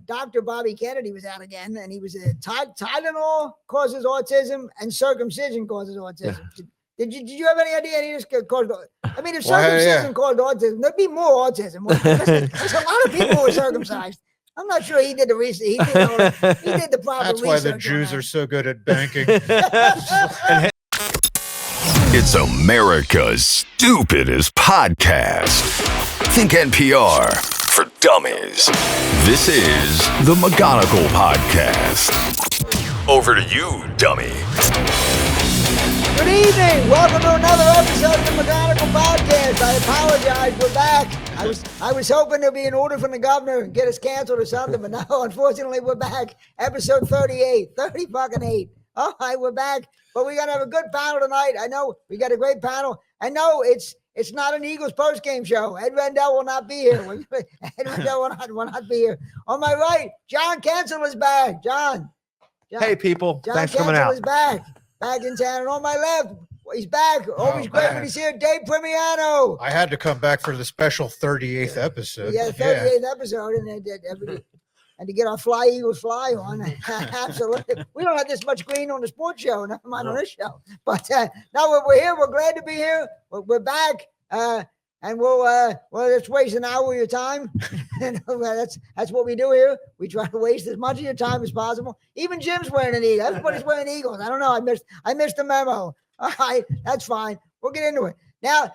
Dr. Bobby Kennedy was out again, and he was Tylenol causes autism and circumcision causes autism. Yeah. Did you have any idea he just caused? I mean, if circumcision caused autism, there'd be more autism. There's a lot of people who are circumcised. I'm not sure he did the research. He did the proper research. That's why the Jews are so good at banking. It's America's stupidest podcast. Think NPR for dummies. This is the McGonigal Podcast. Over to you, dummy. Good evening. Welcome to another episode of the McGonigal Podcast. I apologize. We're back. I was hoping there'd be an order from the governor and get us canceled or something, but no, unfortunately, we're back. Episode 38. 30 fucking 8. All right, we're back. But we're going to have a good panel tonight. I know we got a great panel. I know it's not an Eagles post-game show. Ed Rendell will not be here. Ed Rendell will not be here. On my right, John Kensil is back. John. Hey, people. John Thanks for coming Kensil out. Is back in town. And on my left, he's back. Always great when he's here. Dave Primiano. I had to come back for the special 38th episode. Yeah, 38th epised, and to get our Fly Eagles Fly on. Absolutely. We don't have this much green on the sports show, never mind on this show. But now we're here. We're glad to be here. We're back. And we'll let's waste an hour of your time. That's what we do here. We try to waste as much of your time as possible. Even Jim's wearing an Eagle. Everybody's wearing Eagles. I don't know. I missed the memo. All right, that's fine. We'll get into it. Now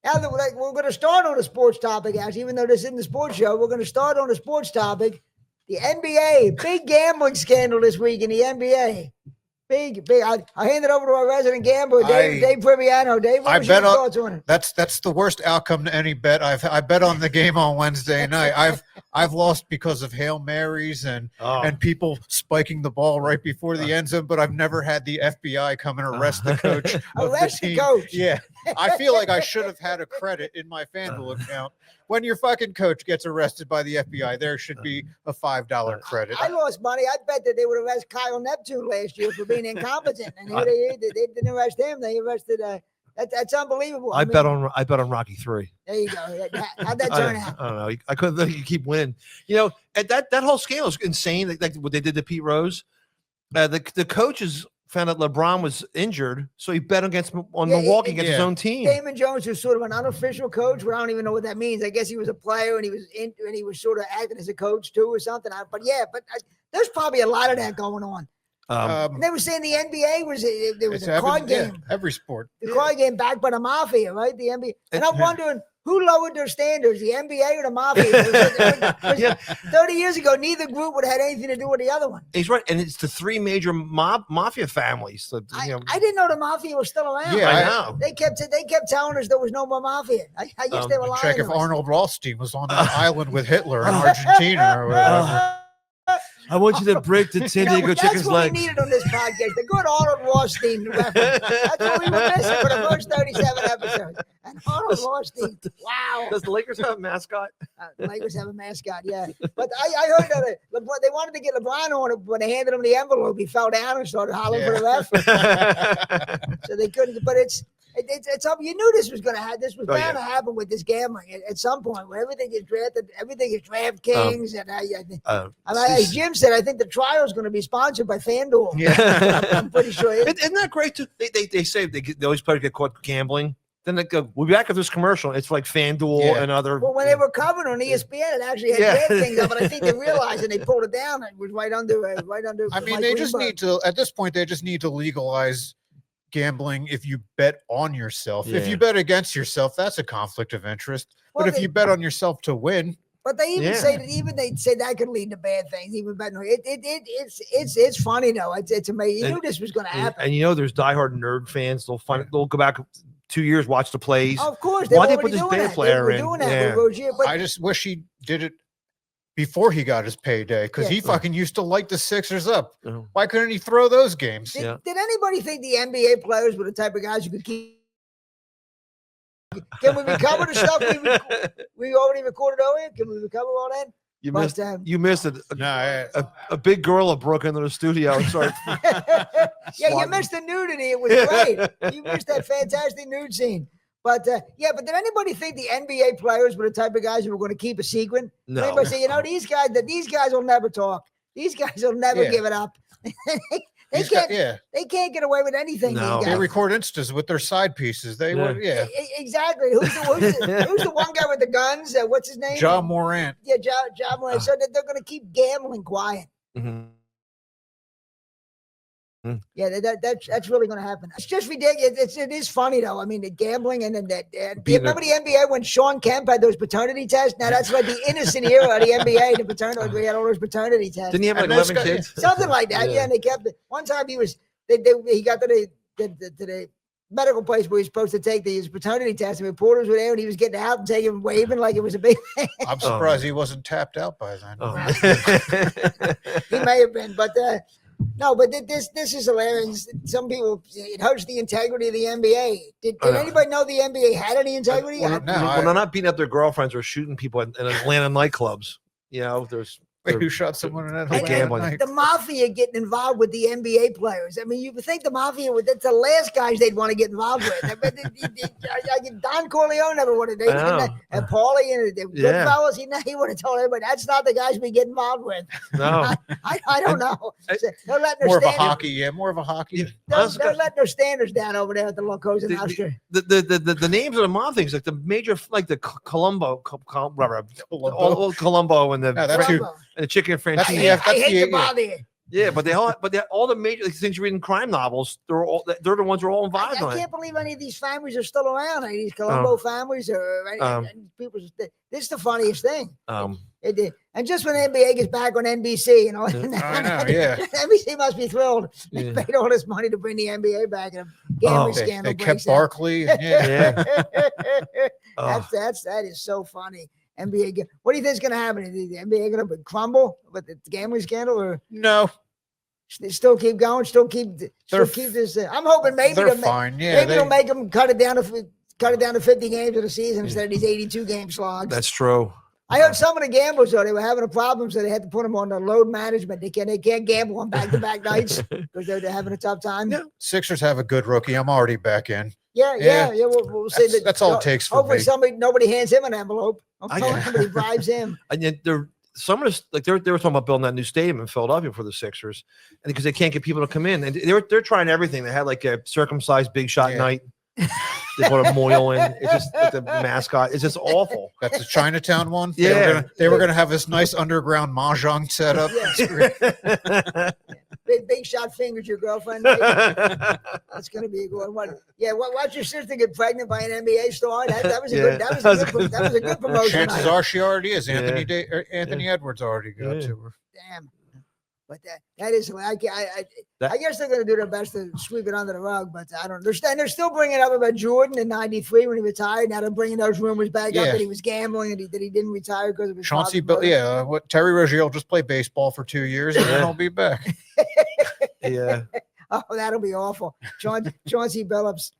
that we're going to start on a sports topic, actually, even though this isn't the sports show, we're going to start on a sports topic. The NBA, big gambling scandal this week in the NBA. Big. I hand it over to our resident gambler, Dave Primiano. Dave, what was your thoughts on it? That's the worst outcome to any bet. I bet on the game on Wednesday night. I've lost because of Hail Marys and people spiking the ball right before the end zone, but I've never had the FBI come and arrest the coach. Arrest the coach. Yeah. I feel like I should have had a credit in my FanDuel account. When your fucking coach gets arrested by the FBI, there should be a $5 credit. I lost money. I bet that they would arrest Kyle Neptune last year for being incompetent, and they didn't arrest him. They arrested. That's unbelievable. I bet on Rocky 3. There you go. How'd that turn out? I don't know. I couldn't think you keep winning. You know, that whole scandal is insane. Like what they did to Pete Rose. The coaches found out LeBron was injured, so he bet on Milwaukee against his own team. Damon Jones was sort of an unofficial coach, where I don't even know what that means. I guess he was a player and he was sort of acting as a coach too or something. But there's probably a lot of that going on. And they were saying the NBA there was a card game. Every sport. The card game backed by the mafia, right? The NBA. And I'm wondering who lowered their standards, the NBA or the mafia? 30 years ago, neither group would have had anything to do with the other one. He's right. And it's the three major mafia families. So, I didn't know the mafia was still around. Yeah, I know. They kept telling us there was no more mafia. I guess they were lying. Check if Arnold Rothstein was on that island with Hitler in Argentina or whatever. I want you to break the San Diego chicken's That's legs. what we needed on this podcast. The good Arnold Rothstein reference. That's what we were missing for the first 37 episodes. And Arnold Rothstein. Wow. Does the Lakers have a mascot? The Lakers have a mascot, yeah. But I heard that they wanted to get LeBron on it, but when they handed him the envelope, he fell down and started hollering for the ref. So they couldn't. But it's you knew this was going to happen. This was bound to happen with this gambling at some point, where everything is drafted, everything is DraftKings, and as Jim said, I think the trial is going to be sponsored by FanDuel. Yeah, I'm pretty sure. Isn't that great too? They say they always probably get caught gambling. Then they go, we'll be back at this commercial. It's like FanDuel and other. Well, when they were covered on ESPN, it actually had DraftKings up, but I think they realized and they pulled it down. It was right under. I mean, they just need to. At this point, they just need to legalize gambling if you bet on yourself. If you bet against yourself, that's a conflict of interest. But if you bet on yourself to win. But they even say that could lead to bad things. Even betting it's funny though. It's amazing. You knew this was going to happen. And there's diehard nerd fans. They'll go back 2 years, watch the plays. Oh, of course, why they put this bad player in? But I just wish he did it before he got his payday, because he fucking used to light the Sixers up. Why couldn't he throw those games? Did anybody think the NBA players were the type of guys who could keep? Can we recover the stuff we already recorded earlier? Can we recover all that? You missed it. A big gorilla broke into the studio. Sorry. You missed the nudity. It was great. You missed that fantastic nude scene. But yeah, but did anybody think the NBA players were the type of guys who were going to keep a secret? No. Anybody say, these guys will never talk. These guys will never give it up. They can't get away with anything. No. These They guys. record Instas with their side pieces. They would, Exactly. Who's the one guy with the guns? What's his name? John Morant. Yeah, John Morant. So that they're going to keep gambling quiet. Mm-hmm. Yeah, that's really going to happen. It's just ridiculous. It is funny though. I mean, the gambling and then that. Remember the NBA when Sean Kemp had those paternity tests? Now that's like the innocent era of the NBA. The paternity, we had all those paternity tests. Didn't he have like 11 kids? Something like that. Yeah, and they kept it. One time he got to the medical place where he's supposed to take his paternity test, and reporters were there, and he was getting out and taking waving like it was a big thing. I'm surprised he wasn't tapped out by then. He may have been, but. No, but this is hilarious. Some people, it hurts the integrity of the NBA. Did anybody know the NBA had any integrity? When they're not beating up their girlfriends or shooting people in Atlanta nightclubs, there's. Wait, who shot someone in that gambling? The mafia getting involved with the NBA players. I mean, you would think the mafia that's the last guys they'd want to get involved with. Don Corleone never would have. And Paulie and the Goodfellas, he would have told everybody that's not the guys we get involved with. No, I don't know. They're letting more of a hockey. They're letting their standards down over there at the Locos and Austria. The names of the mob things, like the major, like the Colombo and the. And the chicken franchise. I hate to bother you. Yeah, but all the major things you read in crime novels, they're the ones who are all involved. I can't believe any of these families are still around. Any of these Colombo families or people. This is the funniest thing. And just when NBA gets back on NBC, I know, yeah. NBC must be thrilled. They paid all this money to bring the NBA back, and a gambling scandal. They kept Barkley. Yeah. That is so funny. NBA. What do you think is going to happen? Is the NBA going to crumble with the gambling scandal, or no? Still keep going. Still keep this. I'm hoping maybe they're fine. Yeah, maybe they'll make them cut it down to 50 games of the season instead of these 82 game slogs. That's true. I heard some of the gamblers though they were having a problem, so they had to put them on the load management. They can't gamble on back-to-back nights because they're having a tough time. Yeah. Sixers have a good rookie. I'm already back in. Yeah. We'll see. That's all it takes for hopefully me. nobody hands him an envelope. Somebody bribes him. And yet they were talking about building that new stadium in Philadelphia for the Sixers, and because they can't get people to come in, and they're trying everything. They had like a circumcised Big Shot night. They put a moil in. It's just like the mascot. It's just awful. That's the Chinatown one. Yeah, they were gonna have this nice underground mahjong setup. Yeah. Big Shot fingers your girlfriend. That's gonna be a good one. Watch your sister get pregnant by an NBA star. That was a good promotion. Chances are she already is. Anthony Edwards already got to her. Damn. But that is, I guess they're going to do their best to sweep it under the rug, but I don't understand. They're still bringing up about Jordan in '93 when he retired. Now they're bringing those rumors back up that he was gambling and that he didn't retire because of his Chauncey. Terry Rozier will just play baseball for 2 years and then he'll be back. Yeah. Oh, that'll be awful. Chauncey Billups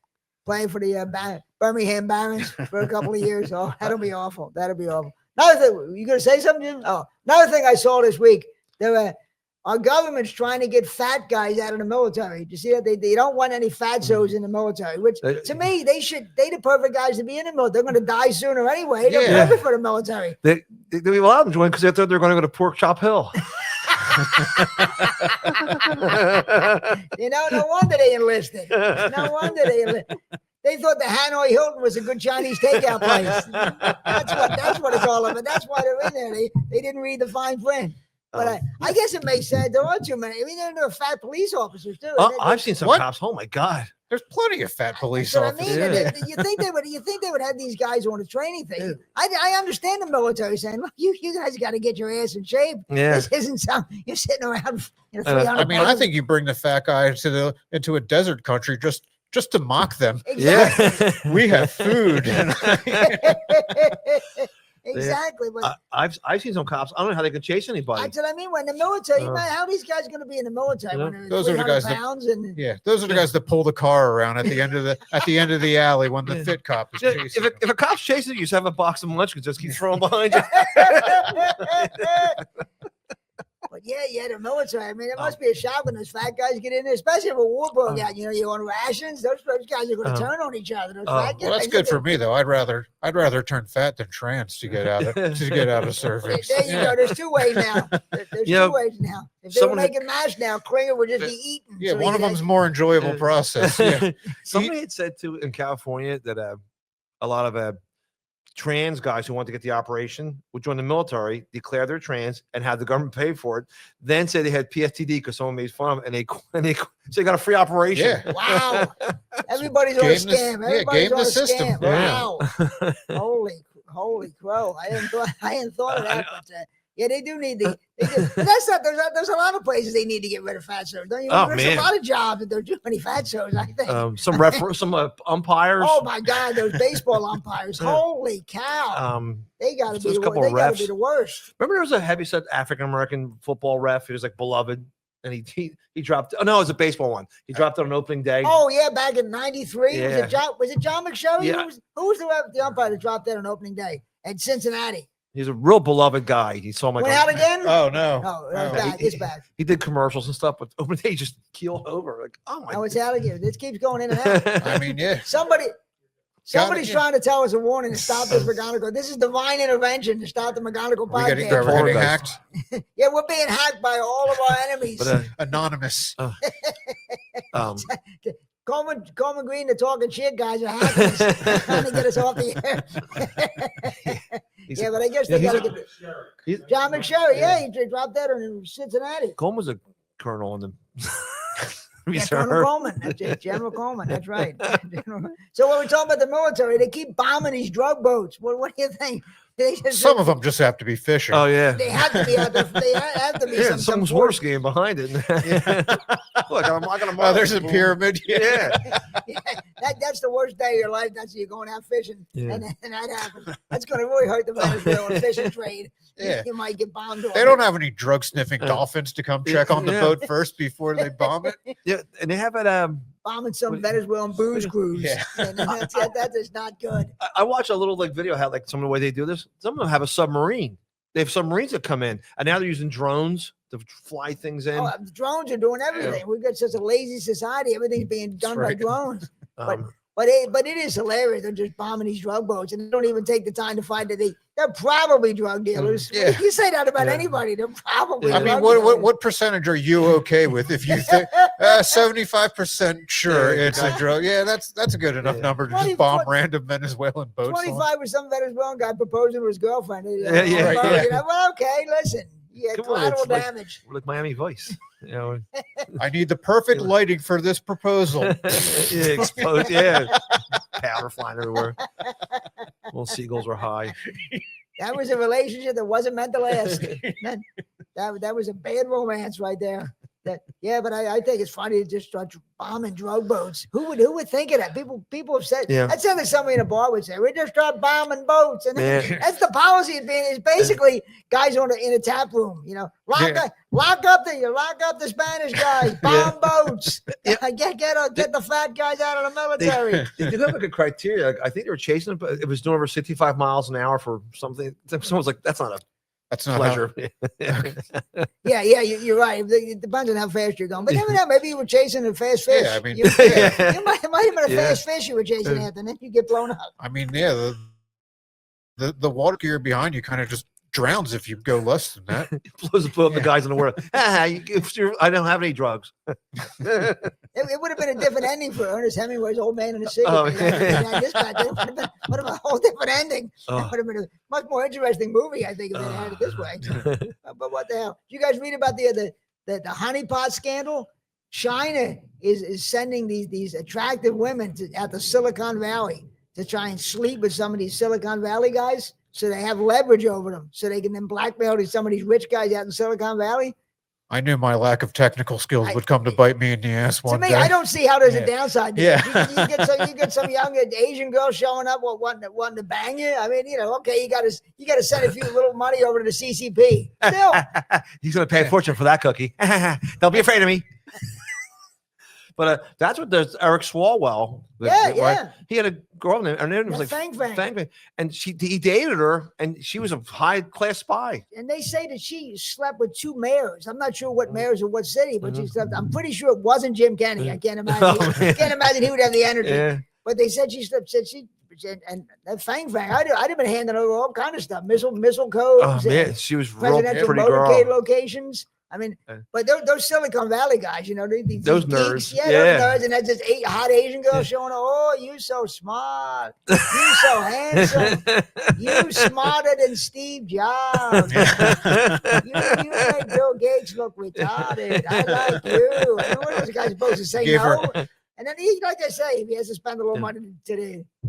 playing for the Birmingham Barons for a couple of years. Oh, that'll be awful. Another thing, you going to say something, Jim? Oh, another thing I saw this week, our government's trying to get fat guys out of the military. Do you see that? They don't want any fatzos in the military, which to me, they're the perfect guys to be in the military. They're going to die sooner anyway. They're perfect for the military. They allowed them to join because they thought they were going to go to Pork Chop Hill. No wonder they enlisted. No wonder they enlisted. They thought the Hanoi Hilton was a good Chinese takeout place. That's what it's all about. That's why they're in there. They didn't read the fine print. But I guess it makes sense. There aren't too many. I mean, there are fat police officers too. I've seen some cops. Oh my God, there's plenty of fat police officers. You think they would have these guys on a training thing? Yeah. I understand the military saying, "Look, you guys got to get your ass in shape. Yeah. This isn't something you're sitting around." I think you bring the fat guy into a desert country just to mock them. Exactly. Yeah, we have food. Exactly. But I've seen some cops. I don't know how they can chase anybody. That's what I mean. When the military, how are these guys going to be in the military? When those are the guys those are the guys that pull the car around at the end of the alley when the fit cop is chasing. If a cop's chasing you, just have a box of munchkins. Just keep throwing behind you. But yeah, Yeah, the military. I mean, it must be a shock when those fat guys get in there, especially if a war broke out. You know, you're on rations. Those guys are going to turn on each other. Those fat guys. Well, that's good for me though. I'd rather turn fat than trans to get out of service. There you go. There's two ways now. There's two ways now. If they were making mash now, Klinger would just be eating. Yeah, one of them's more enjoyable process. Yeah. Somebody had said too in California that a lot of trans guys who want to get the operation would join the military, declare they're trans, and have the government pay for it. Then say they had PSTD because someone made fun of them, and they so they got a free operation. Yeah. Wow. Everybody's on a scam. Everybody's on a system. scam. Yeah. Wow. Holy crow! I hadn't thought of that. But, yeah, they do need to. But that's not. There's a lot of places they need to get rid of fatsos. Don't you? There's a lot of jobs that there are too many fatsos. I think. Some umpires. Oh my God, those baseball umpires! Holy cow! They got to be. They got to be the worst. Remember, there was a heavyset African American football ref. He was like beloved, and he dropped. Oh no, it was a baseball one. He dropped on opening day. Oh yeah, back in '93. Yeah. Was it John McSherry? Yeah. Who was the umpire that dropped that on opening day at Cincinnati? He's a real beloved guy. He saw my went out again. Oh no! Oh, bad. It's bad. He did commercials and stuff, but opening day he just keeled over. Like, oh my! No, it's out again. This keeps going in and out. I mean, yeah. Somebody's trying to tell us a warning to stop this McGonigal. This is divine intervention to stop the McGonigal podcast. We're getting hacked. Yeah, we're being hacked by all of our enemies. But, anonymous. Coleman Green, the talking shit guys are hackers trying to get us off the air. Yeah, but I guess they got to get John McSherry. Yeah, he dropped that in Cincinnati. Coleman was a colonel in the. Yeah, Colonel Coleman. That's it. General Coleman. That's right. So when we talk about the military, they keep bombing these drug boats. What do you think? Some of them just have to be fishing. Oh yeah, they have to be out there. They have to be some horse game behind it. Look, I got a there's a pyramid. Yeah. That's the worst day of your life. That's you're going out fishing, and that happens. That's going to really hurt the Venezuelan fishing trade. Yeah, you might get bombed. They don't have any drug sniffing dolphins to come check on the boat first before they bomb it. Yeah, and they have it. Bombing some Venezuelan booze cruise. Yeah, that is not good. I watch a little video how some of the way they do this. Some of them have a submarine. They have submarines that come in, and now they're using drones to fly things in. The drones are doing everything. Yeah. We've got such a lazy society. Everything's being done by drones. But it is hilarious. They're just bombing these drug boats, and they don't even take the time to find that they're probably drug dealers. Yeah. You say that about anybody. They're probably. I mean, what percentage are you okay with? If you think 75% sure it's a drug, that's a good enough number to just bomb random Venezuelan boats. 25 was some Venezuelan guy proposing to his girlfriend. Well, okay, listen. Yeah, collateral damage. Like Miami Vice. You know, I need the perfect lighting for this proposal. Powder flying everywhere. Little seagulls were high. That was a relationship that wasn't meant to last. That was a bad romance right there. But I think it's funny to just start bombing drug boats. Who would think of that? People have said that sounds like somebody in a bar would say, we just start bombing boats. And that's the policy is basically guys in a tap room, lock up the Spanish guys, bomb boats. Get the fat guys out of the military. They did have a criteria. I think they were chasing it, but it was doing over 65 miles an hour for something. Someone's like, that's not pleasure. You're right. It depends on how fast you're going. But never know. Maybe you were chasing a fast fish. Yeah, I mean, you might have been a fast fish you were chasing after, and then you get blown up. I mean, the water gear behind you kind of just drowns if you go less than that. Blows up the guys in the world. I don't have any drugs. It would have been a different ending for Ernest Hemingway's Old Man and the Sea. It would have been a whole different ending. It would have been a much more interesting movie, I think, if they had it this way. But what the hell? Did you guys read about the honeypot scandal? China is sending these attractive women out to Silicon Valley to try and sleep with some of these Silicon Valley guys, so they have leverage over them, so they can then blackmail some of these rich guys out in Silicon Valley. I knew my lack of technical skills would come to bite me in the ass one day. To me, I don't see how there's a downside to it. You get some young Asian girl showing up wanting to bang you. I mean, okay, you got to send a few little money over to the CCP. Still, he's going to pay a fortune for that cookie. Don't be afraid of me. But that's what there's Eric Swalwell. Yeah. He had a girl named, her name was like Fang Fang. and he dated her, and she was a high class spy. And they say that she slept with 2 mayors. I'm not sure what mayors or what city, but she Mhm. slept. I'm pretty sure it wasn't Jim Kennedy. I can't imagine. Oh, man. Can't imagine he would have the energy. Yeah. But they said she slept. And that Fang Fang, I'd have been handing over all kind of stuff, missile codes. Oh man, she was real presidential pretty motorcade girl. locations. I mean, Yeah. but those Silicon Valley guys, you know, these Those geeks, nerds. yeah, Yeah. those nerds, and that's just hot Asian girl showing, oh, you so smart, you so handsome, you smarter than Steve Jobs. You make Bill Gates look retarded. I like you. And what was the guy supposed to say? Give her- No. And then he, like I say, if he has to spend a little money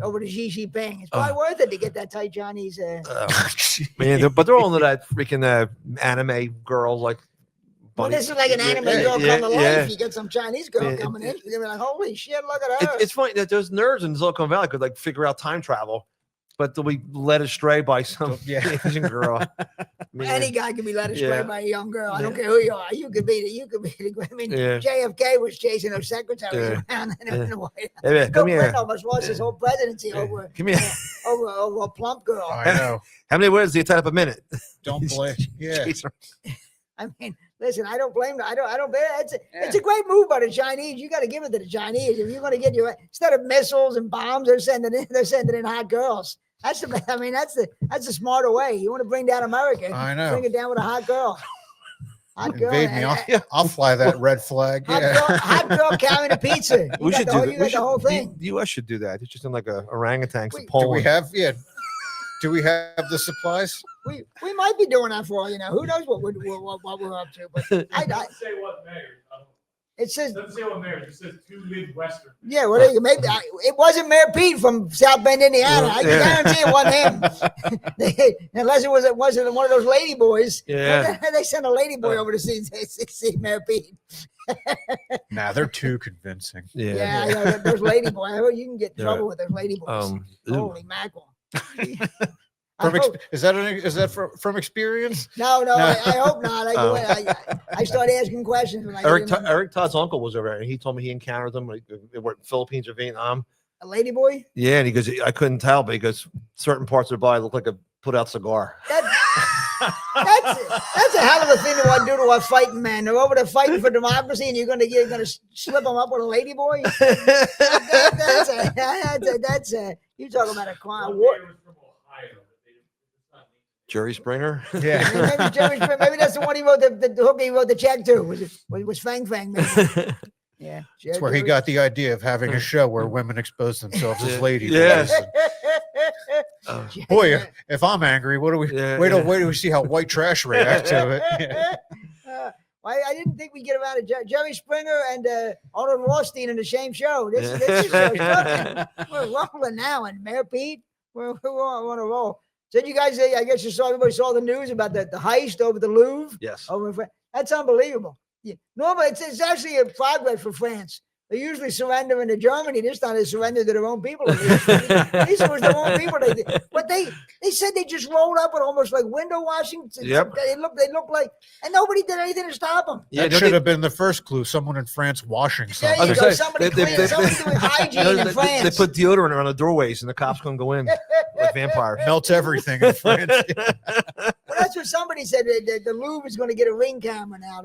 over to Xi Jinping, it's probably worth it to get that tight Chinese. Man, but they're all into that freaking anime girl, like. Well, bunny. this is like an anime girl come to life. You get some Chinese girl coming in, you're gonna be like, holy shit, look at her. It's funny that those nerds in Silicon Valley could like figure out time travel, but they'll be led astray by some Asian girl. Man. Any guy can be led astray Yeah. by a young girl. I don't care who you are. You could be the. I mean, JFK was chasing those secretaries around in the White House. Hey, man, Bill come here. Clinton almost lost his whole presidency over Come here. over a plump girl. I know. How many words do you type up a minute? Don't play. Yeah. I mean, listen, I don't blame them. I don't blame. It's a great move by the Chinese. You got to give it to the Chinese. If you're going to get your instead of missiles and bombs, they're sending in hot girls. That's the smarter way. You want to bring down America? I know. Bring it down with a hot girl. Hot girl. Invade me. I'll fly that red flag. Hot girl carrying a pizza. You got the whole thing. The U.S. should do that. It's just in like a orangutan. Do we have? Yeah. Do we have the supplies? We might be doing that for all you know. Who knows what we're up to? But I doesn't say what mayor. It says doesn't say what mayor. It just says 2 Midwestern. Yeah, well, maybe it wasn't Mayor Pete from South Bend, Indiana. I can guarantee it wasn't him. Unless it wasn't one of those lady boys. Yeah, they sent a lady boy over to see Mayor Pete. Nah, they're too convincing. Yeah, I know, those lady boys. You can get in trouble with those lady boys. Holy mackerel. Is that from experience? No, I hope not. I start asking questions. When Eric Todd's uncle was over there, and he told me he encountered them. Like, they were in Philippines or Vietnam. A lady boy? Yeah, and he goes, I couldn't tell, but he goes, certain parts of their body look like a put out cigar. That's a hell of a thing to want to do to a fighting man. They're over there fighting for democracy, and you're gonna slip them up with a lady boy. That's you talking about a crime. Jerry Springer. Yeah. Maybe that's the one he wrote the hook he wrote the check to. Was Fang Fang? Maybe. Yeah. That's where he got the idea of having a show where women expose themselves as ladies. Yes. Boy, if I'm angry, what do we wait till we see how white trash react to it? I didn't think we'd get around to Jerry Springer and Arnold Rothstein in the same show. This is we're rolling now, and Mayor Pete, we're on a roll. So you guys, I guess everybody saw the news about the heist over the Louvre. Yes. That's unbelievable. Yeah. Normally, it's actually a progress for France. They usually surrender into Germany. This time they surrendered to their own people. These were their own people. But they said they just rolled up with almost like window washing. Yep. They looked like, and nobody did anything to stop them. That should have been the first clue. Someone in France washing There something. you go. Somebody doing hygiene in France. They put deodorant around the doorways, and the cops couldn't go in like vampires. Melts everything in France. Well, that's what somebody said. The Louvre is going to get a ring camera now.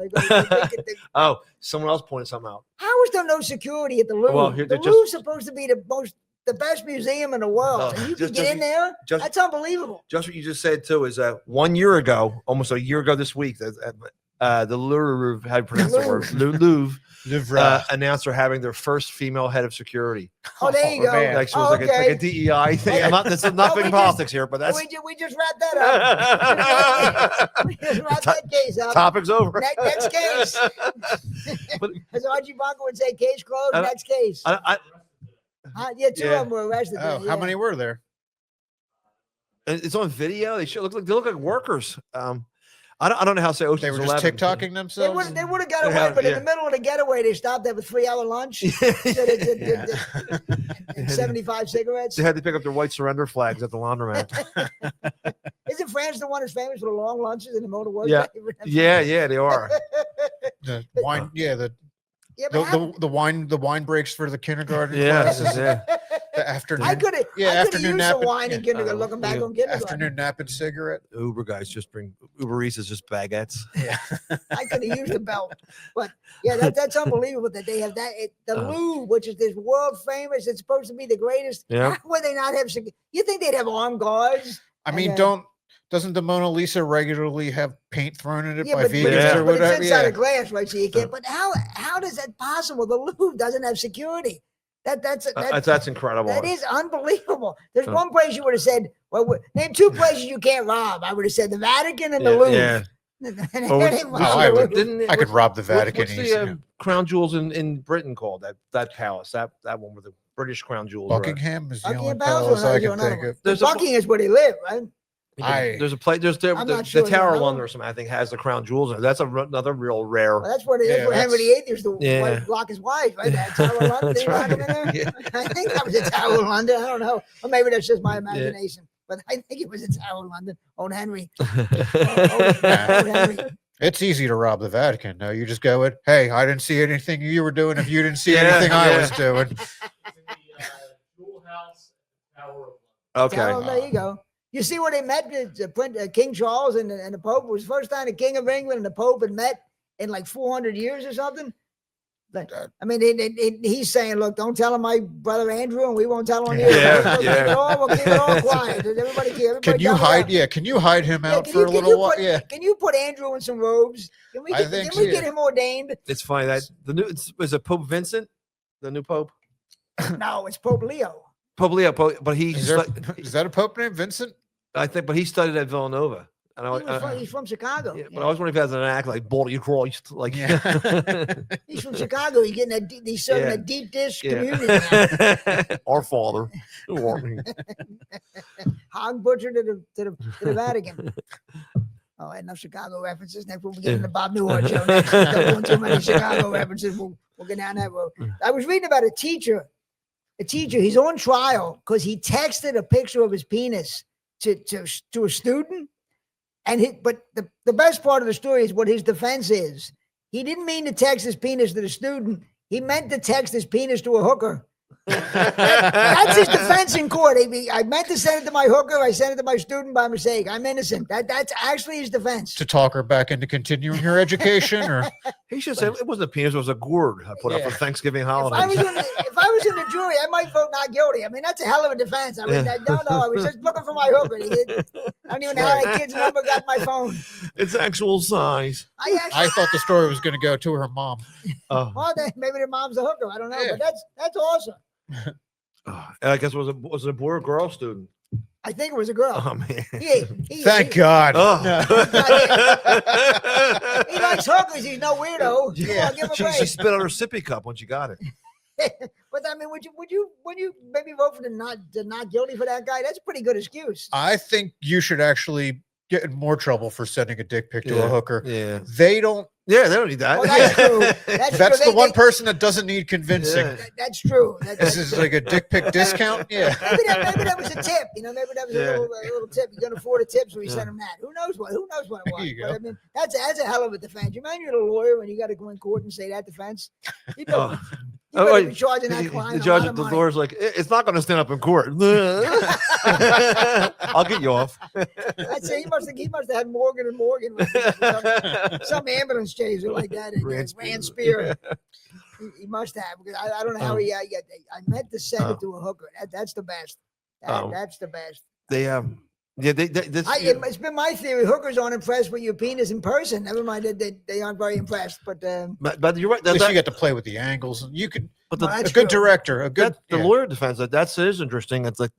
Oh, someone else pointed something out. How is there no security at the Louvre? Well, the Louvre's supposed to be the best museum in the world. And you can get in there? That's unbelievable. Just what you just said, too, is 1 year ago, almost a year ago this week, the Louvre, how do you pronounce the word? Louvre announced they're having their first female head of security. Oh, there you go. Like, so it was like a DEI thing. This is not big politics here, but that's. We just wrapped that up. We just wrapped that case up. Topic's over. Next case. As Archie Bunker would say, case closed, next case. Two of them were arrested. Oh, how many were there? It's on video. They look like workers. I don't know how to say Ocean's They were just 11. TikToking themselves. They would have got away, but in the middle of the getaway, they stopped there with 3-hour lunch. 75 cigarettes. They had to pick up their white surrender flags at the laundromat. Isn't France the one that's famous for the long lunches in the middle of work? Yeah, they are. The wine, the Yeah, but The wine breaks for the kindergarten Yeah, classes. yeah. The afternoon. I could have afternoon used nap. some wine in kindergarten. Oh, Looking back yeah. on kindergarten, Afternoon nap and cigarette. Uber guys just bring Uber Eats is just baguettes. Yeah. I could have used a belt. But yeah, that's unbelievable that they have that. The Louvre, which is this world famous, it's supposed to be the greatest. Yeah. How would they not have? You think they'd have armed guards? I mean, doesn't the Mona Lisa regularly have paint thrown in it Yeah, by but, vegans or but whatever? it's inside a glass, right? So you can't. But how does that possible? The Louvre doesn't have security. That's incredible. That is unbelievable. There's Huh. one place you would have said, well, name two places you can't rob. I would have said the Vatican and the Louvre. Yeah. I could rob the Vatican What's easy. the crown jewels in Britain called? That palace, that one with the British crown jewels. are at. Buckingham is the Buckingham only Palace, palace or I is there can another think one? of. There's a- Buckingham is where they live, right? There's a place. There's I'm the not sure there's Tower of another London one. or something. I think has the crown jewels in it. That's another real rare. Well, that's where Yeah, Henry VIII used to Yeah. block his wife, right? That Tower of London. That's They lock him right. in there? Yeah. I think that was the Tower of London. I don't know. Or maybe that's just my imagination. But I think it was the Tower of London. Old Henry. Old Henry. It's easy to rob the Vatican. No, you just go in. Hey, I didn't see anything you were doing. If you didn't see Yeah, anything I yeah. was doing, It's in the Jewel House, Tower of London. Tower of- Okay. there you go. You see where they met King Charles and the Pope? It was the first time the King of England and the Pope had met in like 400 years or something. But, I mean, he's saying, look, don't tell him my brother Andrew, and we won't tell him you. Yeah, We'll keep it all quiet. Everybody can you down hide? around. Yeah, can you hide him out can for you- a can little you while? put- Yeah, Can you put Andrew in some robes? Can we I get, think can we so, get yeah. him ordained? It's funny that the new is it Pope Vincent, the new Pope. No, it's Pope Leo. Pope Leo, but he. is that a pope named Vincent? I think, but he studied at Villanova. And He's from Chicago. yeah, but I was wondering if he has an act like Baldy Christ, like Yeah. He's from Chicago. He's getting he's serving Yeah. a deep dish Yeah. communion. Our Father, who art in Hog butcher to the Vatican. Oh, enough Chicago references. Next we'll get into Bob Newhart show. Next. Don't want too many Chicago references. We'll get down that road. I was reading about a teacher. He's on trial because he texted a picture of his penis to a student. But the best part of the story is what his defense is. He didn't mean to text his penis to the student. He meant to text his penis to a hooker. That's his defense in court. I meant to send it to my hooker. I sent it to my student by mistake. I'm innocent. That's actually his defense. To talk her back into continuing her education, or He should say it wasn't a penis; it was a gourd I put up for Thanksgiving If I holiday. was in the jury, I might vote not guilty. I mean, that's a hell of a defense. I mean, no, I was just looking for my hooker. I don't even know how that kid's number got my phone. It's actual size. I thought the story was going to go to her mom. Oh, Maybe their mom's a hooker. I don't know, Yeah. but that's awesome. I guess was it a boy or girl student? I think it was a girl. Oh man. Thank God. Oh. He likes hookers. He's no weirdo. Yeah. Give him a She break. spit out her sippy cup when she got it. But I mean, would you maybe vote for the not guilty for that guy? That's a pretty good excuse. I think you should actually get in more trouble for sending a dick pic to Yeah. a hooker. Yeah. They don't. Yeah, they don't need that. Well, that's true. That's, That's true. the one person that doesn't need convincing. Yeah. That's true. This is like a dick pic discount. Yeah. Maybe that was a tip. Maybe that was Yeah. a little tip. You can afford a tip, so we sent him that. Who knows what it was? There you But go. I mean, that's a hell of a defense. You imagine you're a lawyer when you got to go in court and say that defense. You better, you better wait. be charging that The client. judge a at lot the of money. lawyer's like, it's not going to stand up in court. I'll get you off. I'd say he must have had Morgan and Morgan with some ambulance chaser like that. Rand Spear. He must have, because I don't know how I meant to send it to a hooker. That's the best. That's the best. It's been my theory. Hookers aren't impressed with your penis in person. Never mind that they aren't very impressed. But you're right. At least you get to play with the angles, and you could. But Well, A that's good true. director, a good. the yeah. lawyer defense that is interesting. It's like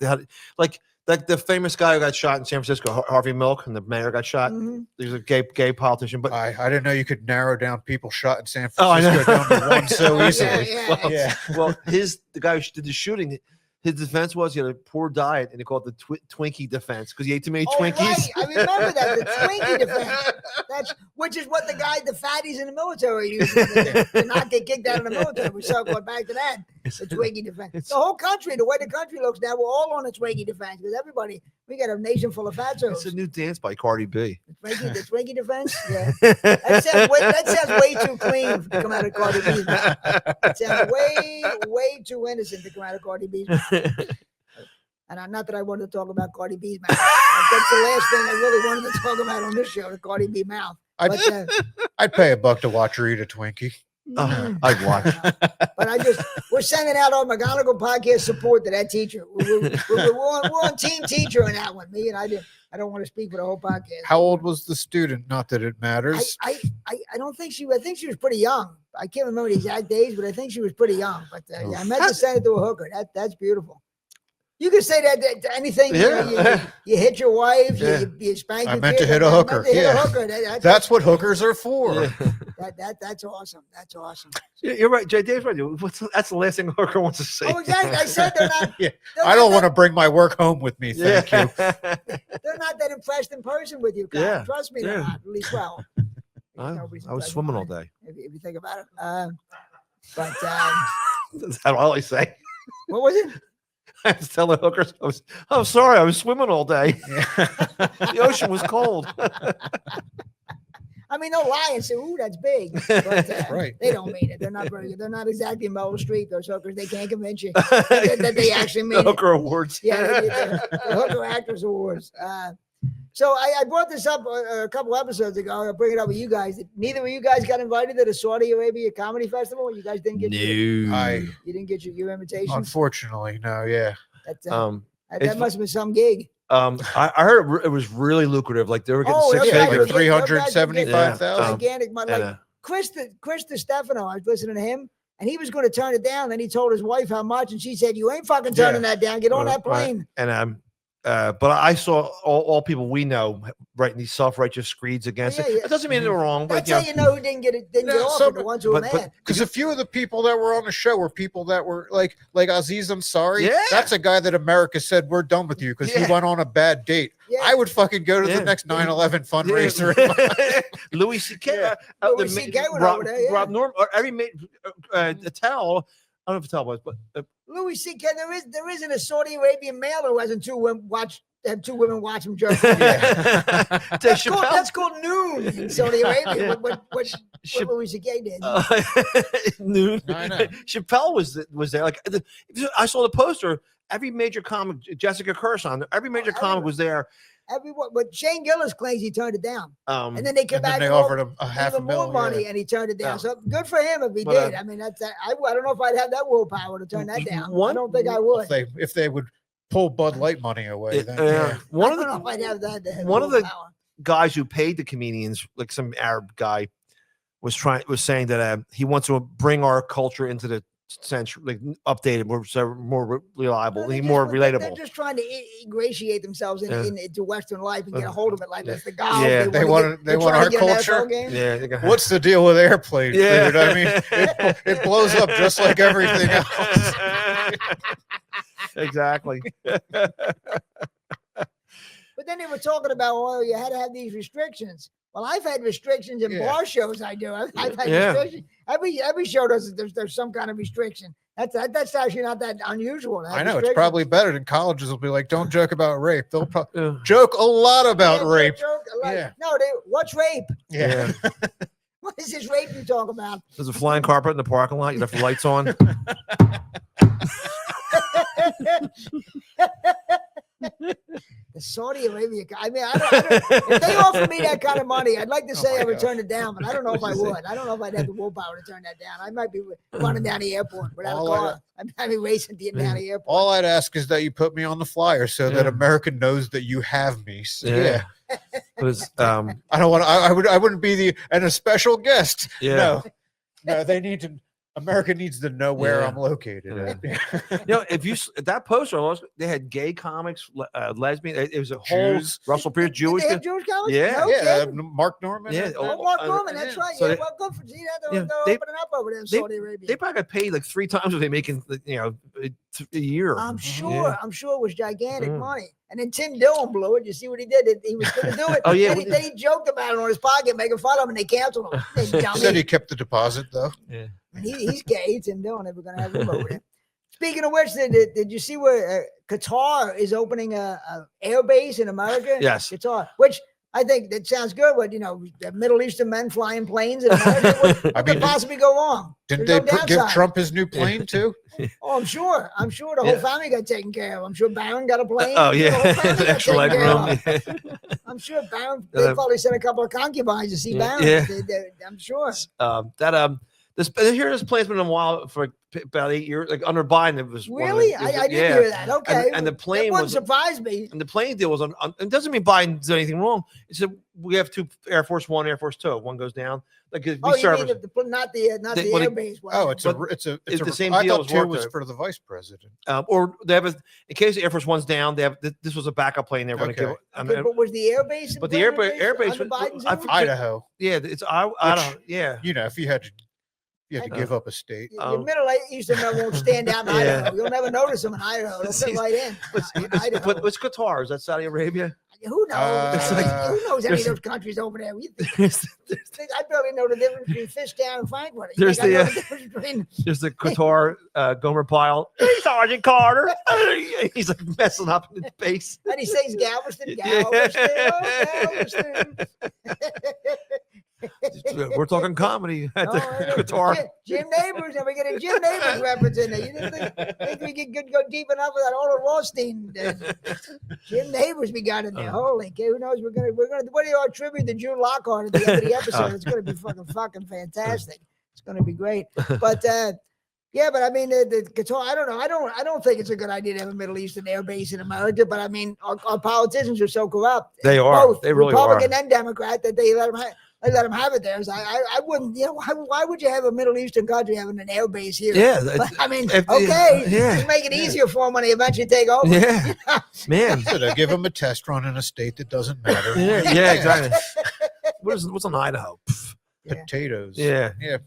the famous guy who got shot in San Francisco, Harvey Milk, and the mayor got shot. Mhm. There's a gay politician, but I didn't know you could narrow down people shot in San Oh, I know. Francisco down to one so easily. Yeah. Yeah. well, the guy who did the shooting, his defense was he had a poor diet, and he called it the Twinkie defense because he ate too many Oh, Twinkies. right. I remember that, the Twinkie defense. Which is what the fatties in the military use to not get kicked out of the military. We circle back to that. the Twiggy defense. The whole country, the way the country looks now, we're all on the Twiggy defense because everybody, we got a nation full of fatsos. It's a new dance by Cardi B. The Twiggy defense? Yeah. That sounds way too clean to come out of Cardi B's mouth. It sounds way too innocent to come out of Cardi B's mouth. And not that I wanted to talk about Cardi B's mouth. That's the last thing I really wanted to talk about on this show, the Cardi B mouth. I'd pay $1 to watch her eat a Twinkie. I'd watch. But we're sending out our McGonigal podcast support to that teacher. We're on team teacher on that one. Me and I don't want to speak for the whole podcast. How old was the student? Not that it matters. I don't think I think she was pretty young. I can't remember the exact age, but I think she was pretty young. But I meant to send it to a hooker. That's beautiful. You can say that to anything. Yeah. You hit your wife. You spank your I meant to kid. hit a hooker. That's what hookers are for. Yeah. That's awesome. That's awesome. You're right. Jay Dave's right. That's the last thing a hooker wants to say. Oh, exactly. I said they're not. I don't want to bring my work home with me. Thank you. They're not that impressed in person with you, Kyle. Yeah. Trust me, they're not. At least, well. I was swimming all day. If you think about it. But That's all I say. what was it? I was telling hookers, I'm sorry, I was swimming all day. The ocean was cold. I mean, they'll lie and say, "Ooh, that's big," but Right. they don't mean it. They're not very good. They're not exactly Meryl Streep. Those hookers, they can't convince you that they actually mean the hooker it. awards. Yeah, the Hooker Actors Awards. So I brought this up a couple episodes ago. I'll bring it up with you guys. Neither of you guys got invited to the Saudi Arabia Comedy Festival. You guys didn't get you didn't get your invitation. Unfortunately, no. Yeah. That must have been some gig. I heard it was really lucrative. Like they were getting Oh, six yeah, figures. yeah. 375,000. Gigantic money. Like Chris Stefano, I was listening to him, and he was going to turn it down. Then he told his wife how much, and she said, "You ain't fucking turning that down. Get on that plane." Right. And but I saw all people we know writing these self-righteous screeds against it. It doesn't mean they're wrong. That's but, how you know who didn't get offered, the ones who were mad. Because a few of the people that were on the show were people that were like Aziz Ansari. Yeah. That's a guy that America said, we're done with you because he went on a bad date. Yeah. I would fucking go to the next 9/11 fundraiser. Louis C.K. Louis C.K. went over there, yeah. Rob Norman, or every Attell. I don't know if Attell was, but Louis C.K. There isn't a Saudi Arabian male who hasn't two women watch him jerk. That's called noon in Saudi Arabia. What Louis C.K. did. Noon. I know. Chappelle was there. Like I saw the poster. Every major comic, Jessica Kirson, every major comic was there. Everyone, but Shane Gillis claims he turned it down, and then they came And back then they and offered him a half a even more mil, money, yeah. and he turned it down. So good for him if he did. I mean, that's I don't know if I'd have that willpower to turn that down. I don't think I would. If they would pull Bud Light money away, then I don't know if I'd have that. One of the guys who paid the comedians, like some Arab guy, was saying that he wants to bring our culture into the century, like updated, more reliable, more relatable. They're just trying to ingratiate themselves into Western life and get a hold of it. Like that's the golf. Yeah, they want our culture. Yeah. What's the deal with airplanes, dude? I mean, it blows up just like everything else. Exactly. But then they were talking about, well, you had to have these restrictions. Well, I've had restrictions in bar shows. I do. I've had restrictions. Every show there's some kind of restriction. That's actually not that unusual. I know it's probably better than colleges will be like, don't joke about rape. They'll joke a lot about rape. No, what's rape? Yeah. What is this rape you talk about? There's a flying carpet in the parking lot. You have the lights on. The Saudi Arabia. I mean, I don't, if they offer me that kind of money, I'd like to say I would turn it down, but I don't know if I would. I don't know if I'd have the willpower to turn that down. I might be running down the airport without a car. I'd be racing to get down the airport. All I'd ask is that you put me on the flyer so that America knows that you have me. So, yeah. I don't want to. I wouldn't be a special guest. Yeah. No, they need to. America needs to know where I'm located. Yeah. If you that poster, they had gay comics, lesbian. It was a whole Russell Pierce Jewish. They have Jewish comics? Yeah. Mark Norman. Yeah. Mark Norman. That's right. So well, good for they're opening up over there in Saudi Arabia. They probably got paid like 3 times what they make in a year. I'm sure. I'm sure it was gigantic money. And then Tim Dillon blew it. You see what he did? He was going to do it. Then he joked about it on his pocket, making fun of him, and they canceled him. He said he kept the deposit, though. Yeah. And he's gay. Tim Dillon. They were going to have him over there. Speaking of which, did you see where Qatar is opening a air base in America? Yes. Qatar, which I think that sounds good. But the Middle Eastern men flying planes in America, what could possibly go wrong? Didn't There's they no give downside. Trump his new plane too? Oh, I'm sure. The whole family got taken care of. I'm sure Barron got a plane. Oh, The yeah. whole family got Extra taken leg care room. of. I'm sure Barron. They probably sent a couple of concubines to see Barron. Yeah. I'm sure. This plan's been a while for about 8 years, like under Biden. It was Really? I didn't hear that. Okay. And the plane that wouldn't was surprise me. And the plane deal was on. It doesn't mean Biden did anything wrong. It said we have two Air Force One, Air Force Two. One goes down. Like Oh, you mean not the well, air base one? Oh, it's it's the same I deal thought as two work was though. for the vice president. Or they have in case the Air Force One's down. They have this was a backup plane. They're going to Okay. give. But was the air base? But the air base under was- Biden's I era? forget- Idaho. Yeah, it's I don't. Yeah. If you had to give up a state. Your Middle Eastern men won't stand out in Yeah. Idaho. You'll never notice them in Idaho. They'll fit right in. Idaho. But what's Qatar? Is that Saudi Arabia? Who knows? It's like- Who knows any of those countries over there? I barely know the difference between Fishtown and Frankfurt. You There's think I know the, difference between There's the Qatar Gomer Pyle. Hey, Sergeant Carter. He's like messing up in the base. and he sings Galveston, Yeah. Galveston. We're talking comedy at Oh, the I know. Qatar. Jim Neighbors, and we get a Jim Neighbors reference in there. You didn't think we could go deep enough with that Ola Rothstein? Jim Neighbors we got in there. Holy cow, who knows? We're gonna what do you tribute to June Lockhart at the end of the episode? It's gonna be fucking fantastic. It's gonna be great. But yeah, but I mean the Qatar. I don't know. I don't think it's a good idea to have a Middle Eastern air base in America. But I mean, our politicians are so corrupt. They are. Both They really Republican are. and Democrat that they let them have it there. So I wouldn't, why would you have a Middle Eastern country having an air base here? Yeah. But, I mean, if- okay, yeah. just make it easier for them when they eventually take over. Yeah. Man. So they give them a test run in a state that doesn't matter. Yeah, exactly. What's on Idaho? Potatoes. Yeah. Yeah.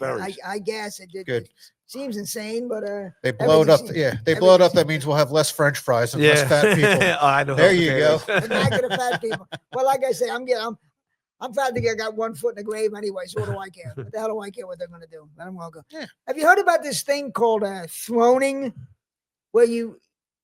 I guess it did. Good. It seems insane, but They blow it up. everything- Yeah. They blow it up. everything- That means we'll have less French fries and less fat people. I know. There you go. back to the fat people. Well, like I say, I'm fat to get got 1 foot in the grave anyway. So what do I care? What the hell do I care what they're going to do? Let them all go. Yeah. Have you heard about this thing called throning, where you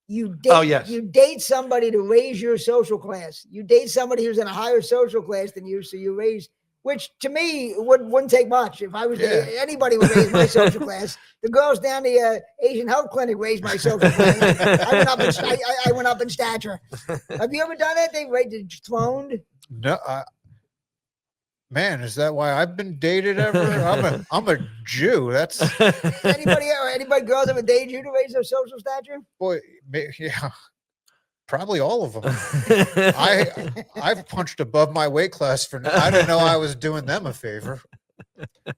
date Oh, yes. you date somebody to raise your social class? You date somebody who's in a higher social class than you, so you raise. Which to me wouldn't take much. If I was anybody would raise my social class. The girls down the Asian Health Clinic raised my social class. I went up in stature. Have you ever done that? They rated throned. No. Man, is that why I've been dated ever? I'm a Jew. That's Anybody girls ever dated you to raise their social stature? boy. Yeah. Probably all of them. I've punched above my weight class I didn't know I was doing them a favor.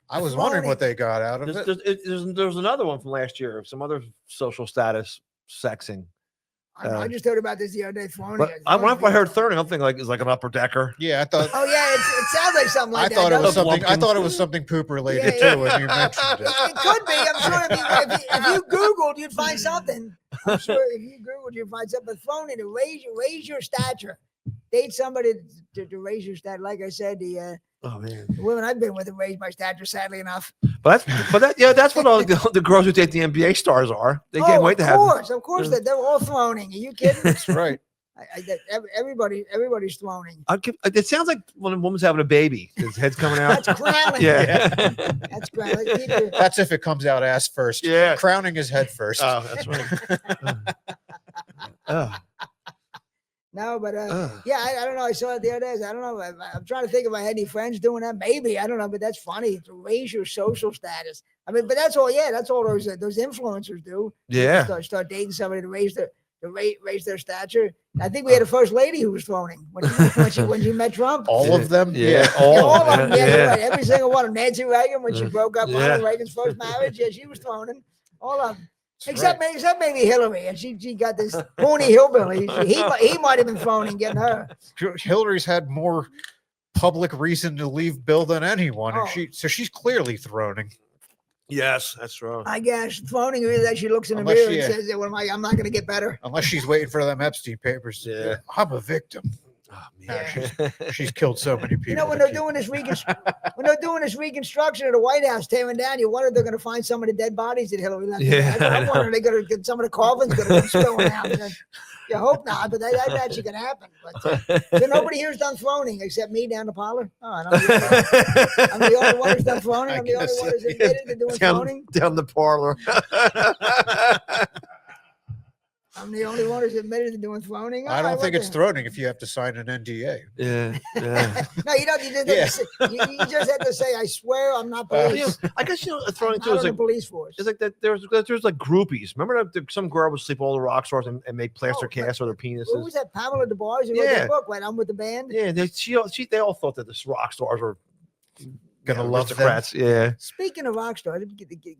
I was wondering what they got out of it. There's another one from last year of some other social status sexing. I just heard about this the other day. But when I heard third, I'm thinking like it's like an upper decker. Yeah, I thought. Oh yeah, it sounds like something like I that. thought it was doesn't something. I thought it was something poop related Yeah, too when you mentioned it. It could be. I'm sure if you Googled, you'd find something. I'm sure if you Googled, you'd find something. But phony to raise your stature. Date somebody to raise your stature. Like I said, the women I've been with have raised my stature, sadly enough. That's what all the girls who date the NBA stars are. They can't wait to have. Of course, they're all throning. Are you kidding? That's right. Everybody's throning. It sounds like when a woman's having a baby, his head's coming out. That's crowning. Yeah. That's crowning. That's if it comes out ass first. Yeah. Crowning is head first. Oh, that's right. No, but yeah, I don't know. I saw it the other day. I don't know. I'm trying to think if I had any friends doing that. Maybe, I don't know, but that's funny to raise your social status. I mean, but that's all. Yeah, that's all those influencers do. Yeah. Start dating somebody to raise their stature. I think we had a first lady who was throning when she met Trump. All of them. Yeah. All of them. Yeah, right. Every single one of Nancy Reagan when she broke up Ronald Reagan's first marriage. Yeah, she was throning. All of them. Except maybe Hillary, and she got this pony hillbilly. He might have been throning getting her. Hillary's had more public reason to leave Bill than anyone, and Oh. so she's clearly throning. Yes, that's wrong. I guess throning is that she looks in the Unless mirror she- and says, "Well, I'm not going to get better." Unless she's waiting for them Epstein papers. Yeah. I'm a victim. Oh, Yeah, she's killed so many people. You know, when they're doing this reconstruction of the White House, tearing down, you wonder if they're going to find some of the dead bodies that Hillary left. Yeah, I'm wondering they going to get some of the coffins going to come spilling out. You hope not, but that's actually going to happen. But so nobody here's done throning except me down the parlor. Oh, I'm the only one who's done throning. I'm the only one who's admitted to doing throning. Down the parlor. I'm the only one who's admitted to doing throning. I don't think it's throning if you have to sign an NDA. Yeah. No, you don't. You just, you just have to say, "I swear, I'm not police." I guess throwing I'm not is on like the police force. it's like that. There's like groupies. Remember that some girl would sleep with all the rock stars and make plaster casts of their penises. Who was that? Pamela DeBarge who wrote that book, right? I'm with the band. Yeah, they all thought that the rock stars were gonna love them. aristocrats. Yeah. Speaking of rock stars,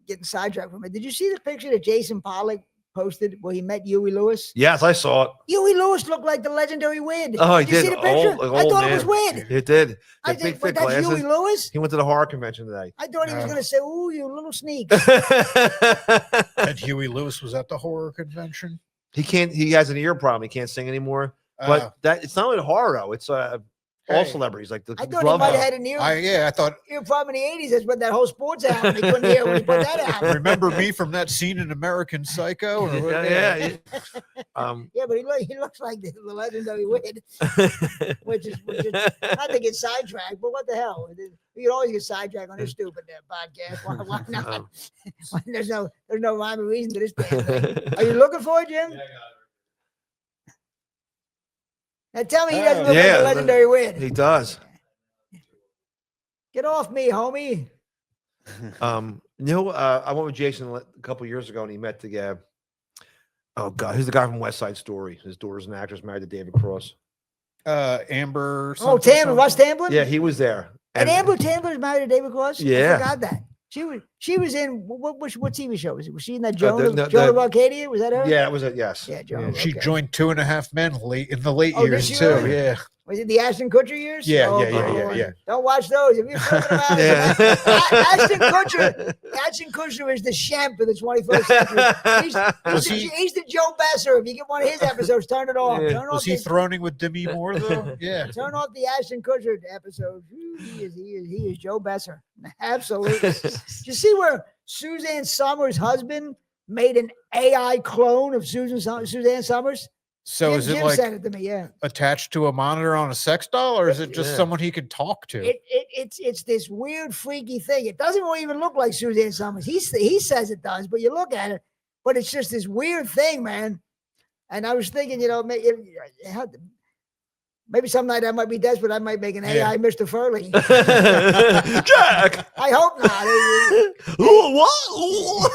getting sidetracked from it. Did you see the picture that Jason Pollock posted where he met Huey Lewis? Yes, I saw it. Huey Lewis looked like the legendary Wid. Oh, he did. You see the picture? I thought it was Wid. It did. I think, but that's Huey Lewis. He went to the horror convention today. I thought he was going to say, "Ooh, you little sneak." And Huey Lewis was at the horror convention. He has an ear problem. He can't sing anymore. But it's not only horror though. It's all celebrities like the I thought he might have had an ear. I thought ear problem in the 80s. That's what that whole sports album. They couldn't hear when he put that out. Remember me from that scene in American Psycho? Yeah. Yeah, but he looks like the legendary Wid, which is not to get sidetracked, but what the hell? You can always get sidetracked on this stupid podcast. Why not? There's no rhyme or reason to this damn thing. Are you looking for it, Jim? Yeah, I got it. Now tell me he doesn't look like a legendary Wid. He does. Get off me, homie. I went with Jason a couple years ago, and he met the guy. Oh God, who's the guy from West Side Story? His daughter's an actress married to David Cross. Amber. Oh, Tamblyn, Russ Tamblyn. Yeah, he was there. And Amber Tamblyn is married to David Cross. Yeah, I forgot that. She was in what TV show was it? Was she in that Joan of Arcadia? Was that her? Yeah, it was it. Yes. Yeah, Joan. She joined 2.5 Men in the late years too. Really? Yeah. Was it the Ashton Kutcher years? Yeah, yeah. Don't watch those. If you're talking about Ashton Kutcher is the champ of the 21st century. He's the Joe Besser. If you get one of his episodes, turn it off. Yeah. Was he throning with Demi Moore though? Yeah. Turn off the Ashton Kutcher episode. He is Joe Besser. Absolutely. Did you see where Suzanne Summers' husband made an AI clone of Suzanne Summers? So is it Jim like sent it to me, attached to a monitor on a sex doll, or is it just someone he could talk to? It's this weird, freaky thing. It doesn't even look like Suzanne Summers. He says it does, but you look at it, but it's just this weird thing, man. And I was thinking, maybe some night I might be desperate. I might make an AI Mr. Furley. Jack. I hope not. What?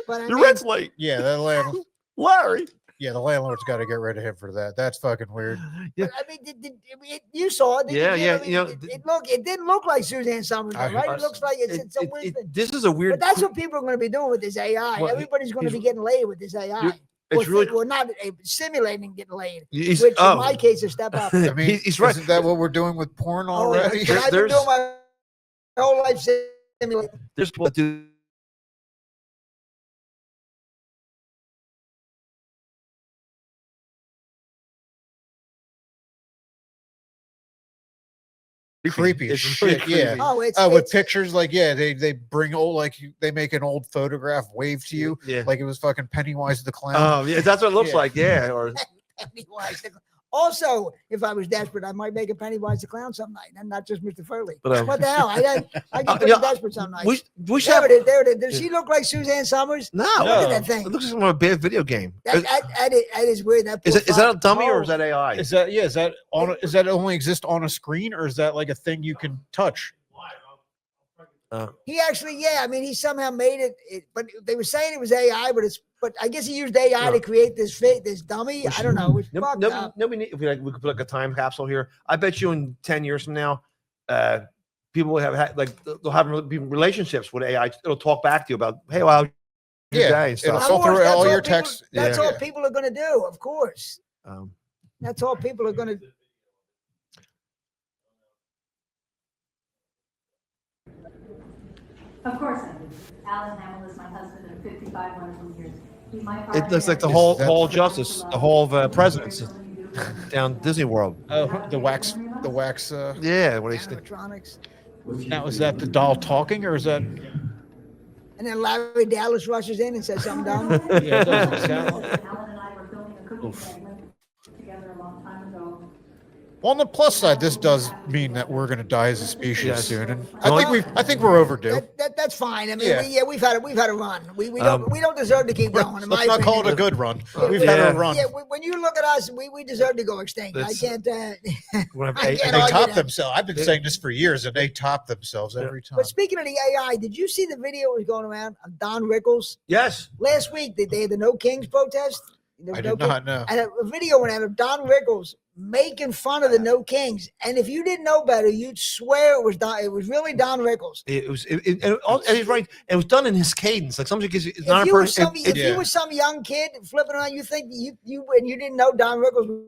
But The rent's late. Yeah, that landlord. Larry. Yeah, the landlord's got to get rid of him for that. That's fucking weird. Yeah. I mean, you saw it. Yeah. It didn't look like Suzanne Summers, right? It looks like it's a weird thing. This is a weird. But that's what people are going to be doing with this AI. Well, Everybody's going to be getting laid with this AI. We're not simulating getting laid, which in my case is step up. I mean, he's right. Isn't that what we're doing with porn already? I've been doing my whole life simulating. There's people that do. Creepy as shit. Really yeah. Oh, with pictures like they bring they make an old photograph wave to you like it was fucking Pennywise the Clown. Oh yeah, that's what it looks like. Yeah. Or Pennywise the Clown. Also, if I was desperate, I might make a Pennywise the Clown some night, and not just Mr. Furley. But, what the hell? I get pretty desperate some nights. We should have. There it is. Does she look like Suzanne Summers? No. Look at that thing. It looks like a bad video game. That is weird. Is that a dummy or is that AI? Is that only exist on a screen, or is that like a thing you can touch? He actually, I mean, he somehow made it, but they were saying it was AI, but I guess he used AI to create this dummy. I don't know. Nobody. If we could put like a time capsule here. I bet you in 10 years from now, people will have they'll have relationships with AI. It'll talk back to you about, hey, wow, it'll go through all your texts. That's all people are going to do, of course. That's all people are going to do. Of course I do. Alan Hamill is my husband of 55 wonderful years. He's my It looks like the Hall of Justice, the Hall of Presidents. down Disney World. Oh, the wax. Yeah, what do you think? Animatronics. Now, is that the doll talking, or is that? And then Larry Dallas rushes in and says something dumb. Yeah, it doesn't sound like. Alan and I were building a cookie Oof. segment together a long time ago. On the plus side, this does mean that we're going to die as a species Yes. soon, and Well, I think we're overdue. That's fine. I mean, Yeah. we've had a run. We don't deserve to keep going. In my Let's not call it a opinion. good run. We've had Yeah. a run. Yeah, when you look at us, we deserve to go extinct. I That's- can't. We'll have I eight- can't They argue top that. themselves. I've been saying this for years, and they top themselves every time. But speaking of the AI, did you see the video that was going around of Don Rickles Yes. last week? They had the No Kings protest. There was I no did not know. And a video went out of Don Rickles making fun of the No Kings. And if you didn't know better, you'd swear it was Don. It was really Don Rickles. It was, and he's right. It was done in his cadence. Like somebody gives it's If not a you were person. some, if you were some young kid flipping around, you think you and you didn't know Don Rickles.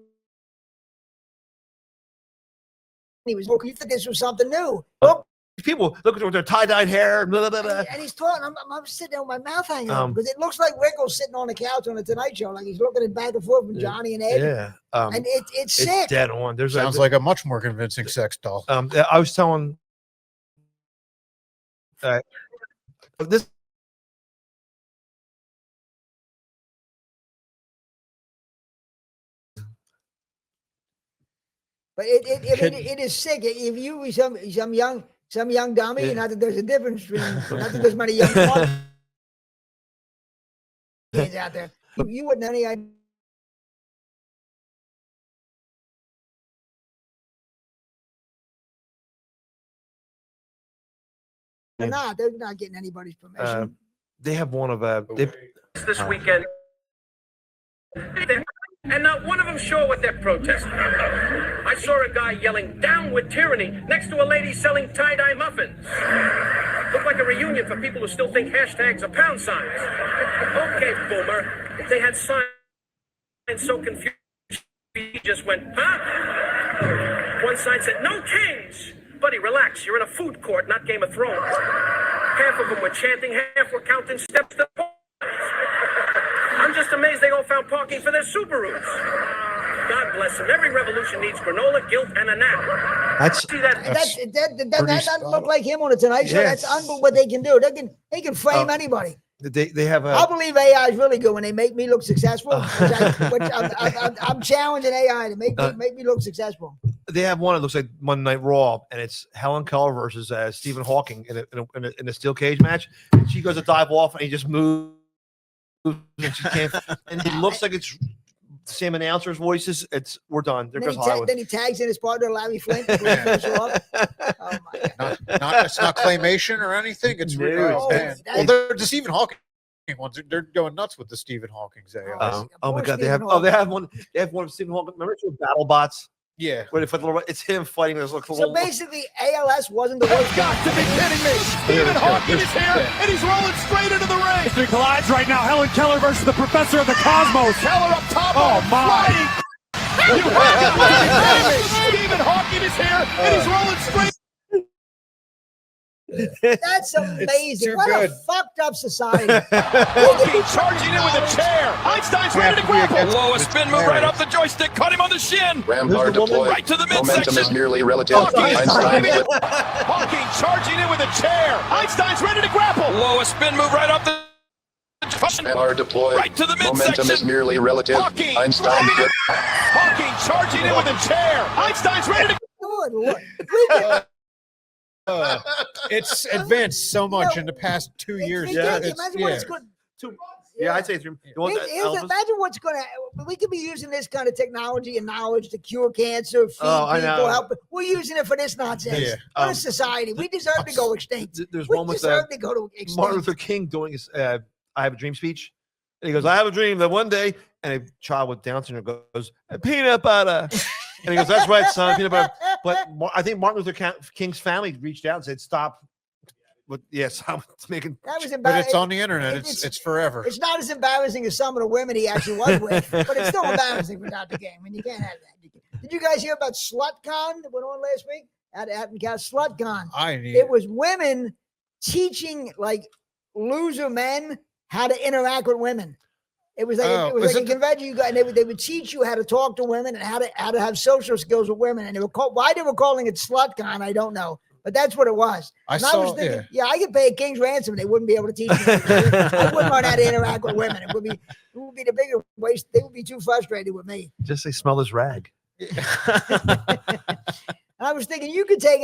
He was. You think this was something new? Look, People look at their tie-dyed hair. Blah, blah, blah. and he's talking. I'm sitting there with my mouth hanging out Um, because it looks like Rickles sitting on the couch on the Tonight Show, like he's looking at back and forth from Johnny and Ed. Yeah, And it's it's sick. dead on. There's Sounds like a much more convincing sex doll. I was telling this. But it is sick. If you were some young dummy, Yeah. not that there's a difference between not that there's many young kids out there. You wouldn't have any idea. They're not getting anybody's permission. They have one of this weekend, and not one of them sure what they're protesting. I saw a guy yelling "Down with tyranny" next to a lady selling tie-dye muffins. Looked like a reunion for people who still think hashtags are pound signs. Okay, boomer, if they had signs so confused, he just went, huh? One sign said, "No kings." Buddy, relax. You're in a food court, not Game of Thrones. Half of them were chanting, half were counting steps to the I'm just amazed they all found parking for their Subarus. God bless them. Every revolution needs granola, guilt, and a nap. That's See that? That pretty doesn't look like him on the Tonight Show. Yes. That's unbelievable what they can do. They can frame Oh. anybody. they have I a. believe AI is really good when they make me look successful. I'm challenging AI to make me look successful. They have one that looks like Monday Night Raw, and it's Helen Keller versus Stephen Hawking in a steel cage match. And she goes to dive off, and he just moves, and she can't. And it looks like it's the same announcers' voices. We're done. There Then goes he, Hollywood. then he tags in his partner Larry Flint. to finish it off. Oh my God. It's not claymation or anything. It's No, real. it's- Man. that's- Well, they're the Stephen Hawking ones. They're going nuts with the Stephen Hawking's AI. Oh my Poor God! They Stephen have Hawking. they have one. They have one of Stephen Hawking. Remember two battle bots? Yeah. Where they fight the little. It's him fighting those little. So basically, ALS wasn't the worst. Got to be kidding me! Stephen Hawking is here, and he's rolling straight into the ring. History collides right now. Helen Keller versus the Professor of the Cosmos. Keller up top. Oh, my. Flying. You have got to be kidding me! Stephen Hawking is here, and he's rolling straight. That's amazing. too What good. a fucked up society. Hawking charging in with a chair. Einstein's ready to grapple. Low a spin move right off the joystick, caught him on the shin. Rampart deployed. Right to the Momentum midsection. is merely relative. Hawking, Einstein Hawking charging in with a chair. Einstein's ready to grapple. Low a spin move right off the are deployed. Right to the Momentum is midsection. merely relative. Hawking. Einstein Hawking charging in with a chair. Einstein's ready to. Good Lord. We can- It's advanced so much in the past 2 it's years. ridiculous. It's- Imagine what it's good. Yeah, I'd say it's. Imagine what's going to. We could be using this kind of technology and knowledge to cure cancer, feed I people, know. help. We're using it for this nonsense. Yeah. What a society. We deserve to go extinct. There's We one with deserve to go to extinct. Martin Luther King doing his "I Have a Dream" speech. And he goes, "I have a dream that one day," and a child with Down syndrome goes, "Peanut butter," and he goes, "That's right, son, peanut butter." But I think Martin Luther King's family reached out and said, "Stop." But yes, I'm making. That was But embarrassing. it's on the internet. It's- It's forever. It's not as embarrassing as some of the women he actually was with, but it's still embarrassing for Dr. King. I mean, you can't have that. Did you guys hear about SlutCon that went on last week? At SlutCon. I need It was women teaching like loser men how to interact with women. It was like it was like a convention. You got, and they would teach you how to talk to women and how to have social skills with women. And they were why they were calling it SlutCon, I don't know, but that's what it was. I was thinking, I could pay a king's ransom. They wouldn't be able to teach me. I wouldn't learn how to interact with women. It would be the bigger waste. They would be too frustrated with me. Just say, smell this rag. I was thinking you could take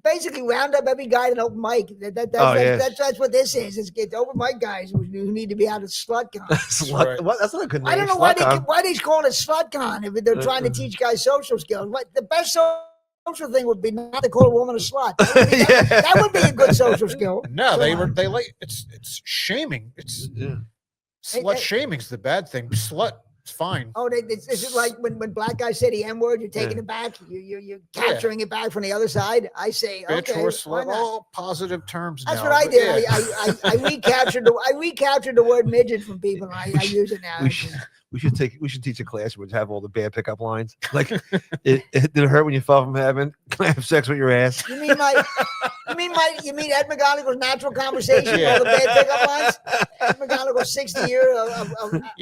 basically round up every guy at an open mic. That's what this is. It's get open mic guys who need to be out at SlutCon. That's not a good name. I don't know why they call it SlutCon if they're trying to teach guys social skills. But the best social thing would be not to call a woman a slut. That would be a good social skill. No, they like it's shaming. It's slut shaming's the bad thing. Slut. It's fine. Oh, it's like when black guys say the N-word, you're taking it back. You're capturing it back from the other side. I say, bitch okay, or slut, all positive terms. That's what I did. Yeah. I recaptured the word midget from people. And I use it now. We should teach a class where we have all the bad pickup lines. Like, did it hurt when you fell from heaven? Can I have sex with your ass? You mean Ed McGonigal's natural conversation? All the bad pickup lines. Ed McGonigal's 60 years of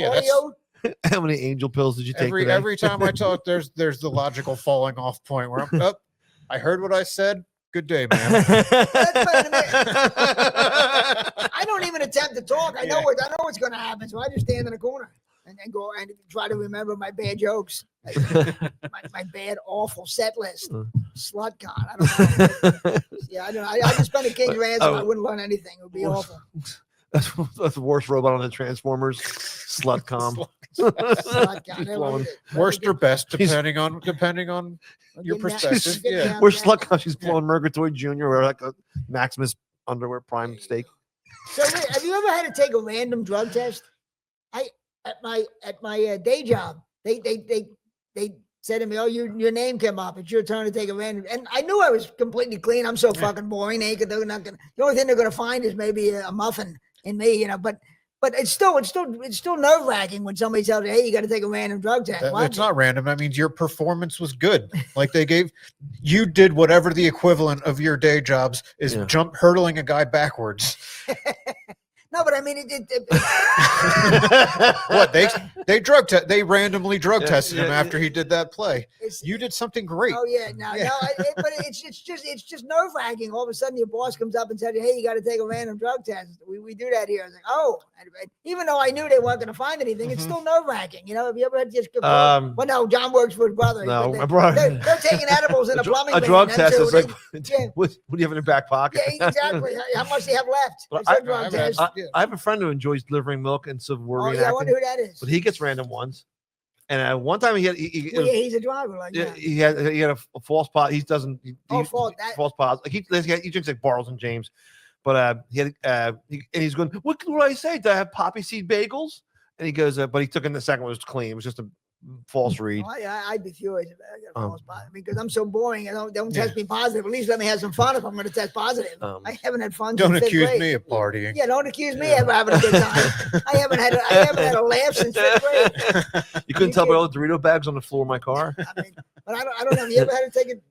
audio. How many angel pills did you take? Every time I talk, there's the logical falling off point where I'm up. I heard what I said. Good day, man. I don't even attempt to talk. I know what's going to happen, so I just stand in the corner and go and try to remember my bad jokes, my bad awful set list. SlutCon. I don't know. I don't know. I just spent a king's ransom. I wouldn't learn anything. It would be awful. That's the worst robot on the Transformers. SlutCom. Worst or best, depending on your perspective. Where's SlutCom? She's blowing Murgatroyd Jr. or like a Maximus underwear prime steak. So have you ever had to take a random drug test? At my day job, they said to me, "Oh, your name came up. It's your turn to take a random." And I knew I was completely clean. I'm so fucking boring. The only thing they're gonna find is maybe a muffin in me, But it's still nerve wracking when somebody tells you, "Hey, you got to take a random drug test." It's not random. That means your performance was good. Like you did whatever the equivalent of your day jobs is hurdling a guy backwards. No, but I mean, what they randomly drug tested him after he did that play. You did something great. Oh yeah, but it's just nerve wracking. All of a sudden, your boss comes up and says, "Hey, you got to take a random drug test." We do that here. I was like, oh, even though I knew they weren't going to find anything, it's still nerve wracking. Have you ever had just? Well, no, John works for his brother. No, my brother. They're taking edibles in a plumbing. A drug test is like, what do you have in your back pocket? Yeah, exactly. How much do you have left? I have a friend who enjoys delivering milk and subverting I wonder who that is. But he gets random ones. And one time he's a driver. Like that. He had a false pot. He doesn't. False pot. Like he drinks like Bartles and James, but and he's going, what do I say? Do I have poppy seed bagels? And he goes, but he took in the second one, it was clean. It was just a false read. I'd be furious if I got a false positive because I'm so boring. Don't test me positive. At least let me have some fun if I'm going to test positive. I haven't had fun. Don't accuse me of partying. Yeah, don't accuse me of having a good time. I haven't had a laugh since 5th grade. You couldn't tell by all the Dorito bags on the floor of my car. But I don't know. Have you ever had to take it?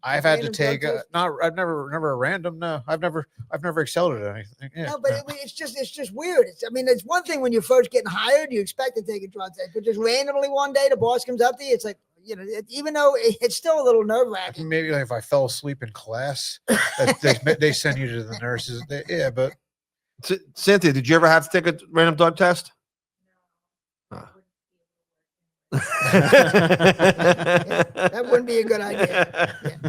I've had to take I've never a random. No, I've never excelled at anything. Yeah, no, but it's just weird. It's one thing when you're first getting hired, you expect to take a drug test, but just randomly one day the boss comes up to you, it's like, even though it's still a little nerve wracking. Maybe if I fell asleep in class, they send you to the nurses. But Cynthia, did you ever have to take a random drug test? That wouldn't be a good idea. Yeah.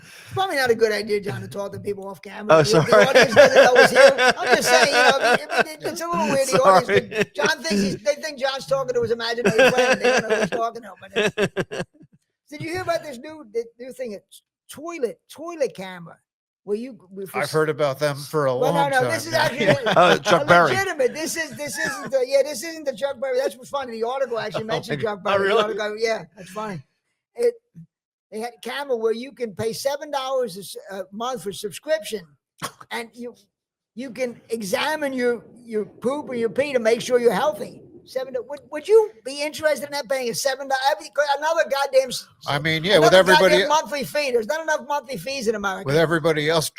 It's probably not a good idea, John, to talk to people off camera. Oh, sorry. The audience doesn't know who's here. I'm just saying, it's a little weird. The audience, John they think John's talking to his imaginary friend. They don't know who's talking to him. Did you hear about this new thing? It's toilet camera. I've heard about them for a long time. No, this is actually Chuck Berry. Legitimate. This isn't the Chuck Berry. That's what's funny. The article actually mentioned Chuck Berry. Really? Yeah, that's funny. They had a camera where you can pay $7 a month for subscription, and you can examine your poop or your pee to make sure you're healthy. $7. Would you be interested in that paying a $7? Another goddamn. I mean, yeah, with another everybody goddamn monthly fee. There's not enough monthly fees in America. with everybody else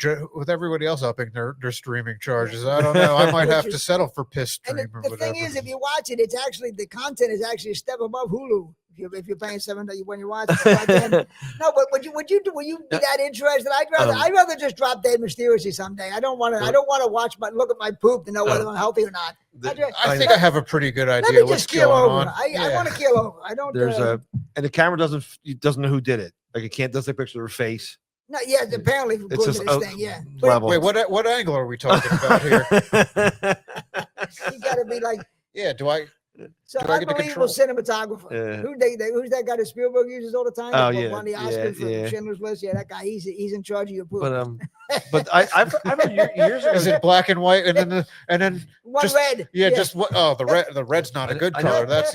upping their streaming charges. I don't know. I might have to settle for piss stream And or the whatever. thing is, if you watch it, it's actually the content is actually a step above Hulu. If you're paying $7 when you watch it, but then, no, but will you be that interested? I'd rather just drop dead mysteriously someday. I don't want to watch look at my poop to know whether I'm healthy or not. I think I have a pretty good Let idea me what's just keel going over. on. I want to keel over. I don't. There's and the camera doesn't know who did it. Like it can't doesn't take a picture of her face. No, yeah, apparently for It's just this thing, yeah. level. Wait, what angle are we talking about here? You got to be like. Yeah, do I So get the unbelievable control? cinematographer. Yeah. Who's that guy that Spielberg uses all the time? Oh, That yeah, won the Oscar for yeah. Schindler's List. Yeah, that guy. He's in charge of your poop. But I've heard years ago. Is it black and white and then One just red. Yeah, just what? Oh, the red's not a good I know. color. That's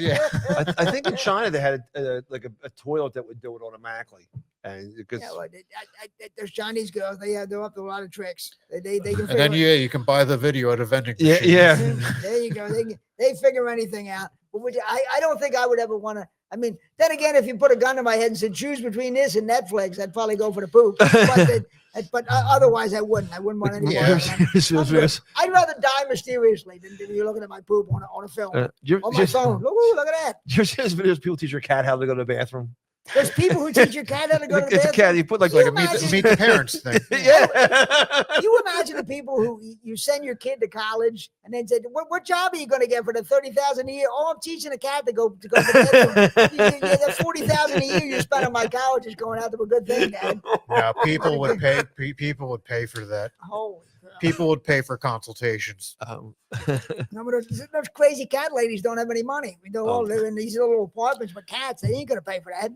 I think in China they had like a toilet that would do it automatically, and because Yeah, well, there's Chinese girls. They're up to a lot of tricks. They can. And then you can buy the video at a vending machine. There you go. They figure anything out. But I don't think I would ever want to. I mean, then again, if you put a gun to my head and said choose between this and Netflix, I'd probably go for the poop. But otherwise, I wouldn't. I wouldn't want any more. I'd rather die mysteriously than you looking at my poop on a film on my phone. Look at that. You're seeing videos people teach your cat how to go to the bathroom. There's people who teach your cat how to go to the It's bathroom. a cat. You put like a meet the parents thing. Yeah. You imagine the people who you send your kid to college and then say, "What job are you going to get for the $30,000 a year?" Oh, I'm teaching a cat to go to the bathroom. Yeah, the $40,000 a year you spend on my college is going out to a good thing, Dad. No, people would pay. People would pay for that. Holy crap. People would pay for consultations. No, but those crazy cat ladies don't have any money. We don't all live in these little apartments with cats. They ain't going to pay for that.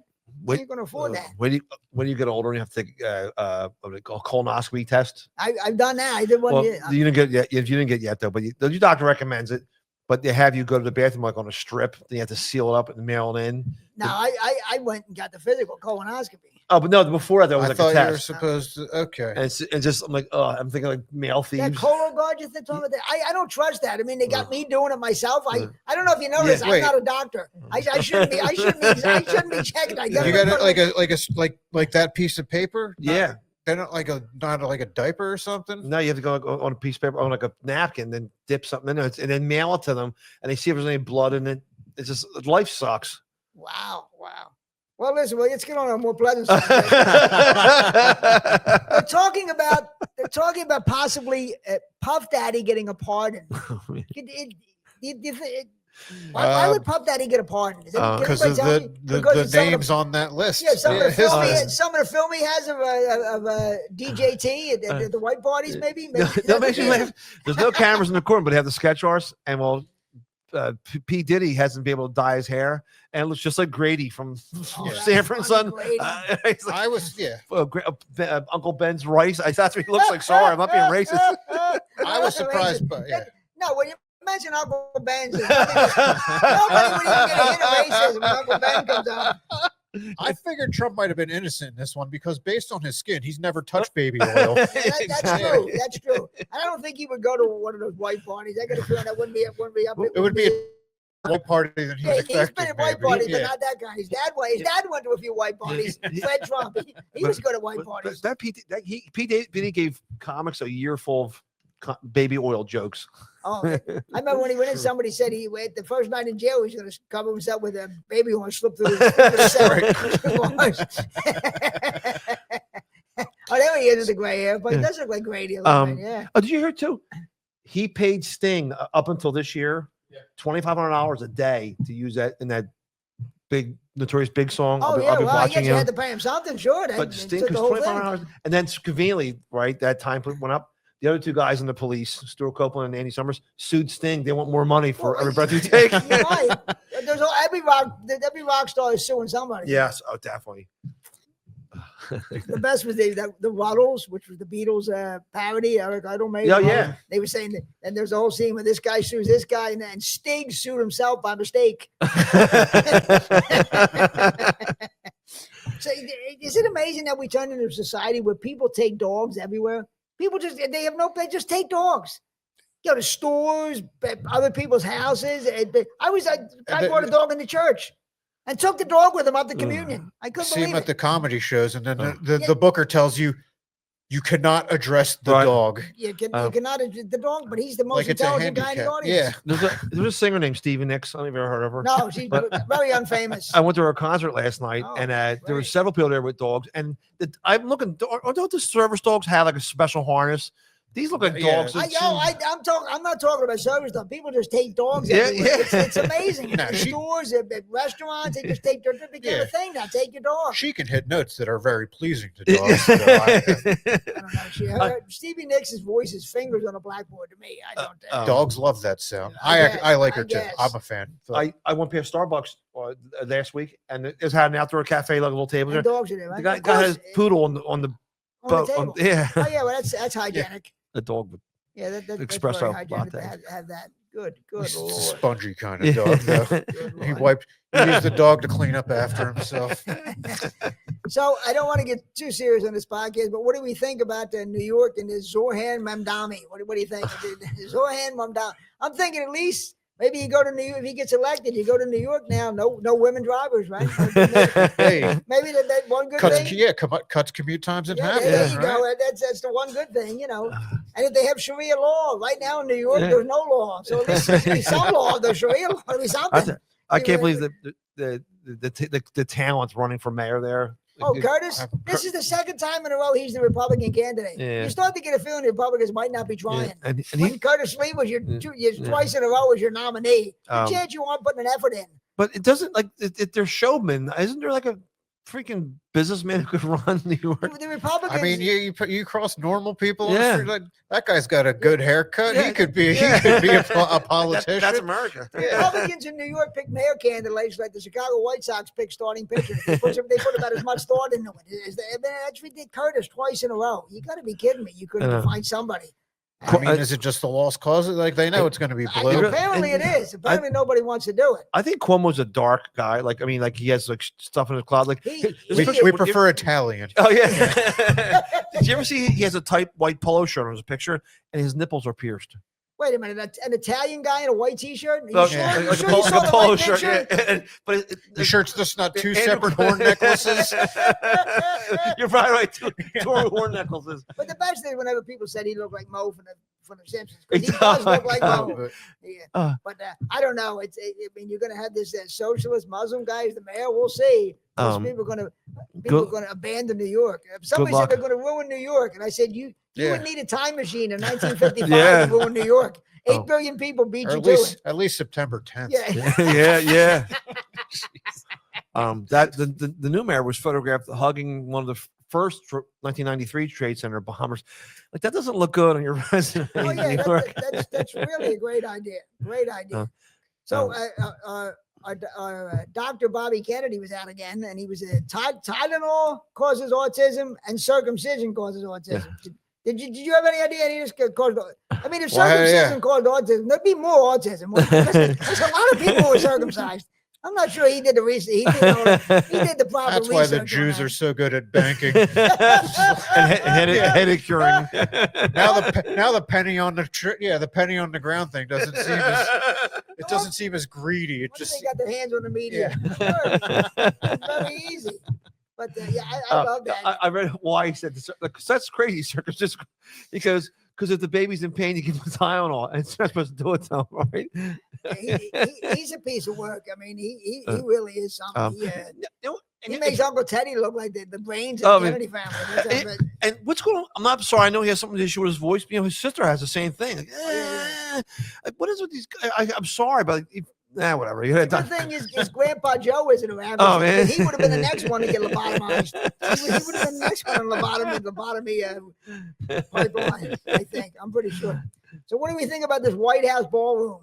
They ain't going to afford that. When you get older, you have to take what they call colonoscopy test. I've done that. I did one Well, year. you didn't get yet. You didn't get yet though, but your doctor recommends it. But they have you go to the bathroom like on a strip. Then you have to seal it up and mail it in. No, I went and got the physical colonoscopy. Oh, but no, before that there was I like thought a you were test. supposed to. Okay. And just I'm like, oh, I'm thinking like male That thieves. Cologuard, they're talking about that. I don't trust that. I mean, they got me doing it myself. I don't know if you know Yeah, this. I'm wait. not a doctor. I shouldn't be. I shouldn't be checking. I You got it like that piece of paper. Yeah. They're not like a diaper or something. No, you have to go on a piece of paper on like a napkin, then dip something in it, and then mail it to them, and they see if there's any blood in it. It's just life sucks. Wow. Well, listen. Well, let's get on a more pleasant side. They're talking about possibly Puff Daddy getting a pardon. Why would Puff Daddy get a pardon? Because of the names on that list. Yeah, some of the film he has of DJT at the white parties, maybe. That makes me laugh. There's no cameras in the corner, but they have the sketch artists, and P. Diddy hasn't been able to dye his hair, and it looks just like Grady from Sanford and Son. I was Uncle Ben's rice. That's what he looks like. Sorry, I'm not being racist. I was surprised, but yeah. No, when you mention Uncle Ben's, nobody would even get a hint of racism when Uncle Ben comes out. I figured Trump might have been innocent in this one because based on his skin, he's never touched baby oil. That's true. That's true. I don't think he would go to one of those white parties. I got a feeling that wouldn't be up. It would be a white party than he was he's expecting. been at white parties, but not that guy. His dad went to a few white parties. Fred Trump. He was good at white parties. P. Diddy gave comics a year full of baby oil jokes. Oh, I remember when he went in, somebody said the first night in jail, he was going to cover himself with a baby oil, slip through his cell. Oh, there he is with the gray hair, but he does look like Grady. Yeah. Oh, did you hear too? He paid Sting up until this year $2,500 a day to use that in that big Notorious Big song. Oh, I'll be watching you had to pay him something, sure. But Sting was $2,500, and then conveniently, right, that time went up. The other two guys in the police, Stuart Copeland and Andy Summers, sued Sting. They want more money for every breath you take. You're right. Every rock star is suing somebody. Yes, definitely. The best was the Ruddles, which was the Beatles parody. Eric Idle made. Oh, yeah. They were saying that, and there's a whole scene where this guy sues this guy, and Sting sued himself by mistake. So, is it amazing that we turn into a society where people take dogs everywhere? People they just take dogs. go to stores, other people's houses. I brought a dog in the church and took the dog with him up to communion. I couldn't See him believe at it. the comedy shows, and then the booker tells you you cannot address the dog. You cannot the dog, but he's the most Like it's a intelligent guy in the handicap. audience. Yeah. There's a singer named Stevie Nicks. I don't know if you've ever heard of her. No, she's very unfamous. I went to her concert last night, Oh, and there were great. several people there with dogs. And I'm looking. Don't the service dogs have like a special harness? These look like Yeah. dogs. I'm not talking about service stuff. People just take dogs Yeah, everywhere. yeah. It's amazing. No, At she- stores, at restaurants, they just take their became Yeah. a thing now. Take your dog. She can hit notes that are very pleasing to dogs. So I don't know. Stevie Nicks' voice is fingers on a blackboard to me. I don't. dogs love that sound. I I like her I too. guess. I'm a fan. So, I went past Starbucks last week, and it had an outdoor cafe, like a little table And there. dogs are there, right? The guy Of got course, his poodle on the on the boat. table. Yeah, Oh yeah, well that's hygienic. the dog would Yeah, that's Espresso very hygienic to latte. have that. Good it's a Lord. spongy kind of dog, though. Good He Lord. used the dog to clean up after himself. So I don't want to get too serious on this podcast, but what do we think about New York and the Zohan Mamdani? What do you think? Zohan Mamdani. I'm thinking at least maybe you go to New York if he gets elected. You go to New York now. No women drivers, right? Hey, Maybe that one good cuts, thing. cuts commute times in half. There you right? go. That's the one good thing, And if they have Sharia law right now in New York, there's no law. So at least there's some law. There's Sharia law. There's something. I can't believe the talent's running for mayor there. Oh, Curtis, this is the second time in a row he's the Republican candidate. Yeah. You start to get a feeling the Republicans might not be trying. Yeah, and When he, Curtis Lee was your twice in a row as your nominee, the Um, chance you aren't putting an effort in. but it doesn't like they're showmen. Isn't there like a freaking businessman who could run New York? The Republicans. I mean, you cross normal people. On Yeah. the street, like, that guy's got a good haircut. Yeah. He could be Yeah. a politician. That's America. the Republicans in New York pick mayor candidates like the Chicago White Sox pick starting pitchers. They put about as much thought into it. That's ridiculous. Curtis twice in a row. You got to be kidding me. You couldn't find somebody. I mean, is it just a lost cause? Like they know it's going to be blue. Apparently it is. Apparently nobody wants to do it. I think Cuomo's a dark guy. Like he has like stuff in his closet. Like We prefer Italian. Oh yeah. Did you ever see he has a tight white polo shirt on his picture and his nipples are pierced? Wait a minute, an Italian guy in a white T-shirt? Like a polo shirt. Yeah. But The shirt's just not two separate horn necklaces. You're probably right. Two horn necklaces. But the best is whenever people said he looked like Mo from the Simpsons. 'Cause he does look like Mo. Yeah. But I don't know. I mean, you're going to have this socialist Muslim guy as the mayor. We'll see. Most people are going to abandon New York. If somebody said they're going to ruin New York, and I said you would need a time machine in 1955 to ruin New York. 8 billion people beat you to it. At least September 10th. Yeah. That the new mayor was photographed hugging one of the first 1993 Trade Center bombers. Like that doesn't look good on your resume. Oh in New yeah, York. that's really a great idea. Great idea. So Dr. Bobby Kennedy was out again, and he was Tylenol causes autism and circumcision causes autism. Did you have any idea he just caused? I mean, if circumcision caused autism, there'd be more autism. There's a lot of people who are circumcised. I'm not sure he did the research. He did the proper That's research. why the Jews are so good at banking. and headache curing. Now the penny on the penny on the ground thing doesn't seem as greedy. It What just they got their hands on the media. It's very easy. But I love that. I read why he said this. Like, that's crazy, circumcision. Because if the baby's in pain, you give him Tylenol, and it's not supposed to do it to him, right? He's a piece of work. I mean, he really is something. He makes Uncle Teddy look like the brains of the Kennedy family. And what's going on? I'm not sorry. I know he has something to issue with his voice. But, his sister has the same thing. Like, what is with these guys? I'm sorry, but whatever. The good thing is Grandpa Joe isn't around. Oh, man. He would have been the next one to get lobotomized. He would have been the next one on lobotomy pipeline, I think. I'm pretty sure. So what do we think about this White House ballroom?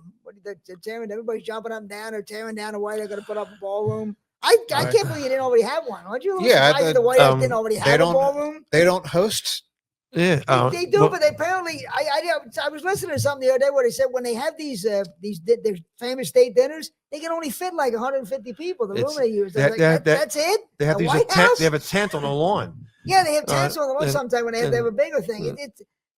Everybody's jumping up and down or tearing down the White House. They're going to put up a ballroom. I can't believe you didn't already have one. Aren't you? The White House didn't already have a ballroom. They don't host. Yeah, they do, but they apparently. I was listening to something the other day where they said when they have these famous state dinners, they can only fit like 150 people. The room they use. That's it. They have White House? They have a tent on the lawn. Yeah, they have tents on the lawn sometimes when they have a bigger thing.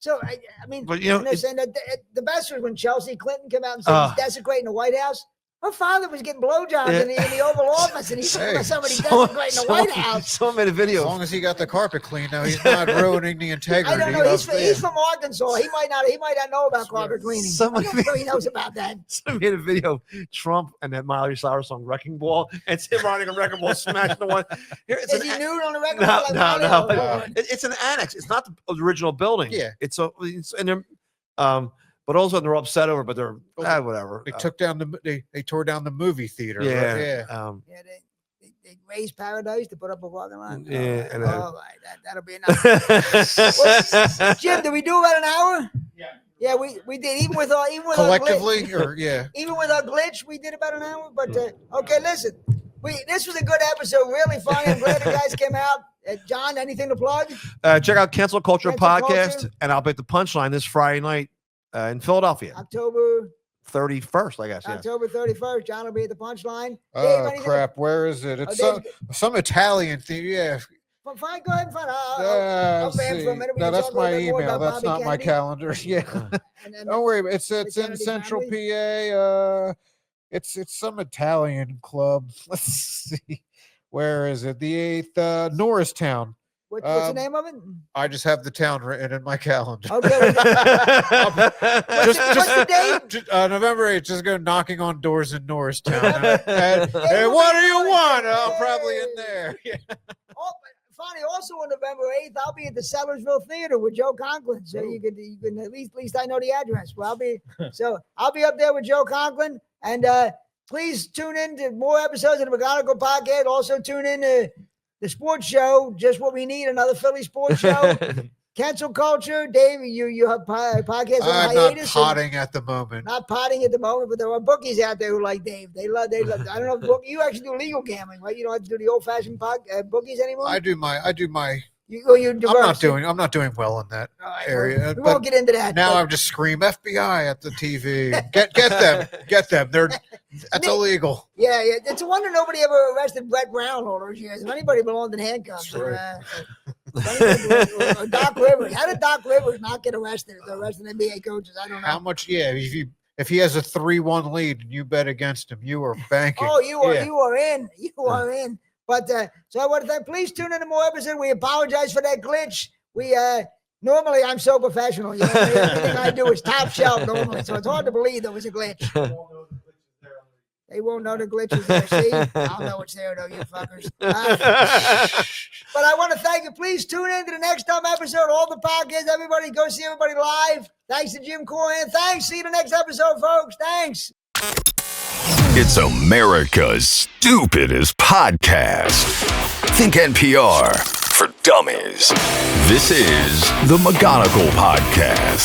So I mean, But, you know, and they're saying that the best was when Chelsea Clinton came out and said he's desecrating the White House. Her father was getting blowjobs in the Oval Office, and he's talking about somebody desecrating the White House. Someone made a video. As long as he got the carpet clean, now he's not ruining the integrity. I don't know. of He's from Arkansas. He might not know about carpet cleaning. Somebody- I'm not sure he knows about that. Someone made a video of Trump and that Miley Cyrus song "Wrecking Ball," and it's him riding a wrecking ball, smashing the one. Here, it's Is he nude on the record? No. It's an annex. It's not the original building. Yeah. It's and they're but also they're upset over. But they're whatever. They took down they tore down the movie theater. Yeah. Right? Yeah, they raised Paradise to put up a parking lot. Yeah, and all right, that'll be enough. Well, Jim, did we do about an hour? Yeah, we did. Even with our Collectively, even with our glitch, we did about an hour. But okay, listen, this was a good episode. Really funny. I'm glad the guys came out. John, anything to plug? Check out Cancel Culture Cancel Podcast, Culture. and I'll bet the punchline this Friday night in Philadelphia, October 31st, I guess. Yeah. October 31st. John will be at the Punchline. Dave, Oh anything? crap! Where is it? It's Dave, some Italian thing. Yeah. Fine, go ahead and find I'll Let's ban see. for a minute. We No, can that's talk a little my bit more email. about That's Bobby not my Kennedy. calendar. Yeah. And then, Don't worry. It's in Kennedy Central family? PA. It's some Italian club. Let's see. Where is it? The 8th, Norristown. what's the name of it? I just have the town written in my calendar. Okay. What's the date? November 8th, just go knocking on doors in Norristown. and, hey, what do you want? I'm probably in there. Yeah. Oh, funny. Also on November 8th, I'll be at the Sellersville Theater with Joe Conklin. So you can at least I know the address. Well, I'll be up there with Joe Conklin, and please tune in to more episodes of the McGonigal podcast. Also tune in to the sports show, Just What We Need, another Philly sports show. Cancel Culture, Dave. You have podcasts on I'm not hiatus. potting at the moment. Not potting at the moment, but there are bookies out there who like Dave. They love. I don't know. You actually do legal gambling, right? You don't have to do the old-fashioned bookies anymore. I do my. You're diverse. I'm not doing well in that area. We won't get into that. Now but I'm just scream FBI at the TV. Get them. That's illegal. yeah. It's a wonder nobody ever arrested Brett Brown all those years. If anybody belonged in handcuffs, or Doc Rivers. How did Doc Rivers not get arrested? The arresting NBA coaches, I don't know. How much? Yeah, if he has a 3-1 lead and you bet against him, you are banking. Oh, you are in. You are in. But so I want to thank. Please tune in to more episodes. We apologize for that glitch. We normally I'm so professional. You know, everything I do is top shelf normally, so it's hard to believe there was a glitch. They won't know the glitch is there. See, I'll know it's there though, you fuckers. But I want to thank you. Please tune in to the next time episode. All the podcasts. Everybody, go see everybody live. Thanks to Jim Corhan. Thanks. See you the next episode, folks. Thanks. It's America's stupidest podcast. Think NPR for dummies. This is the McGonigal Podcast.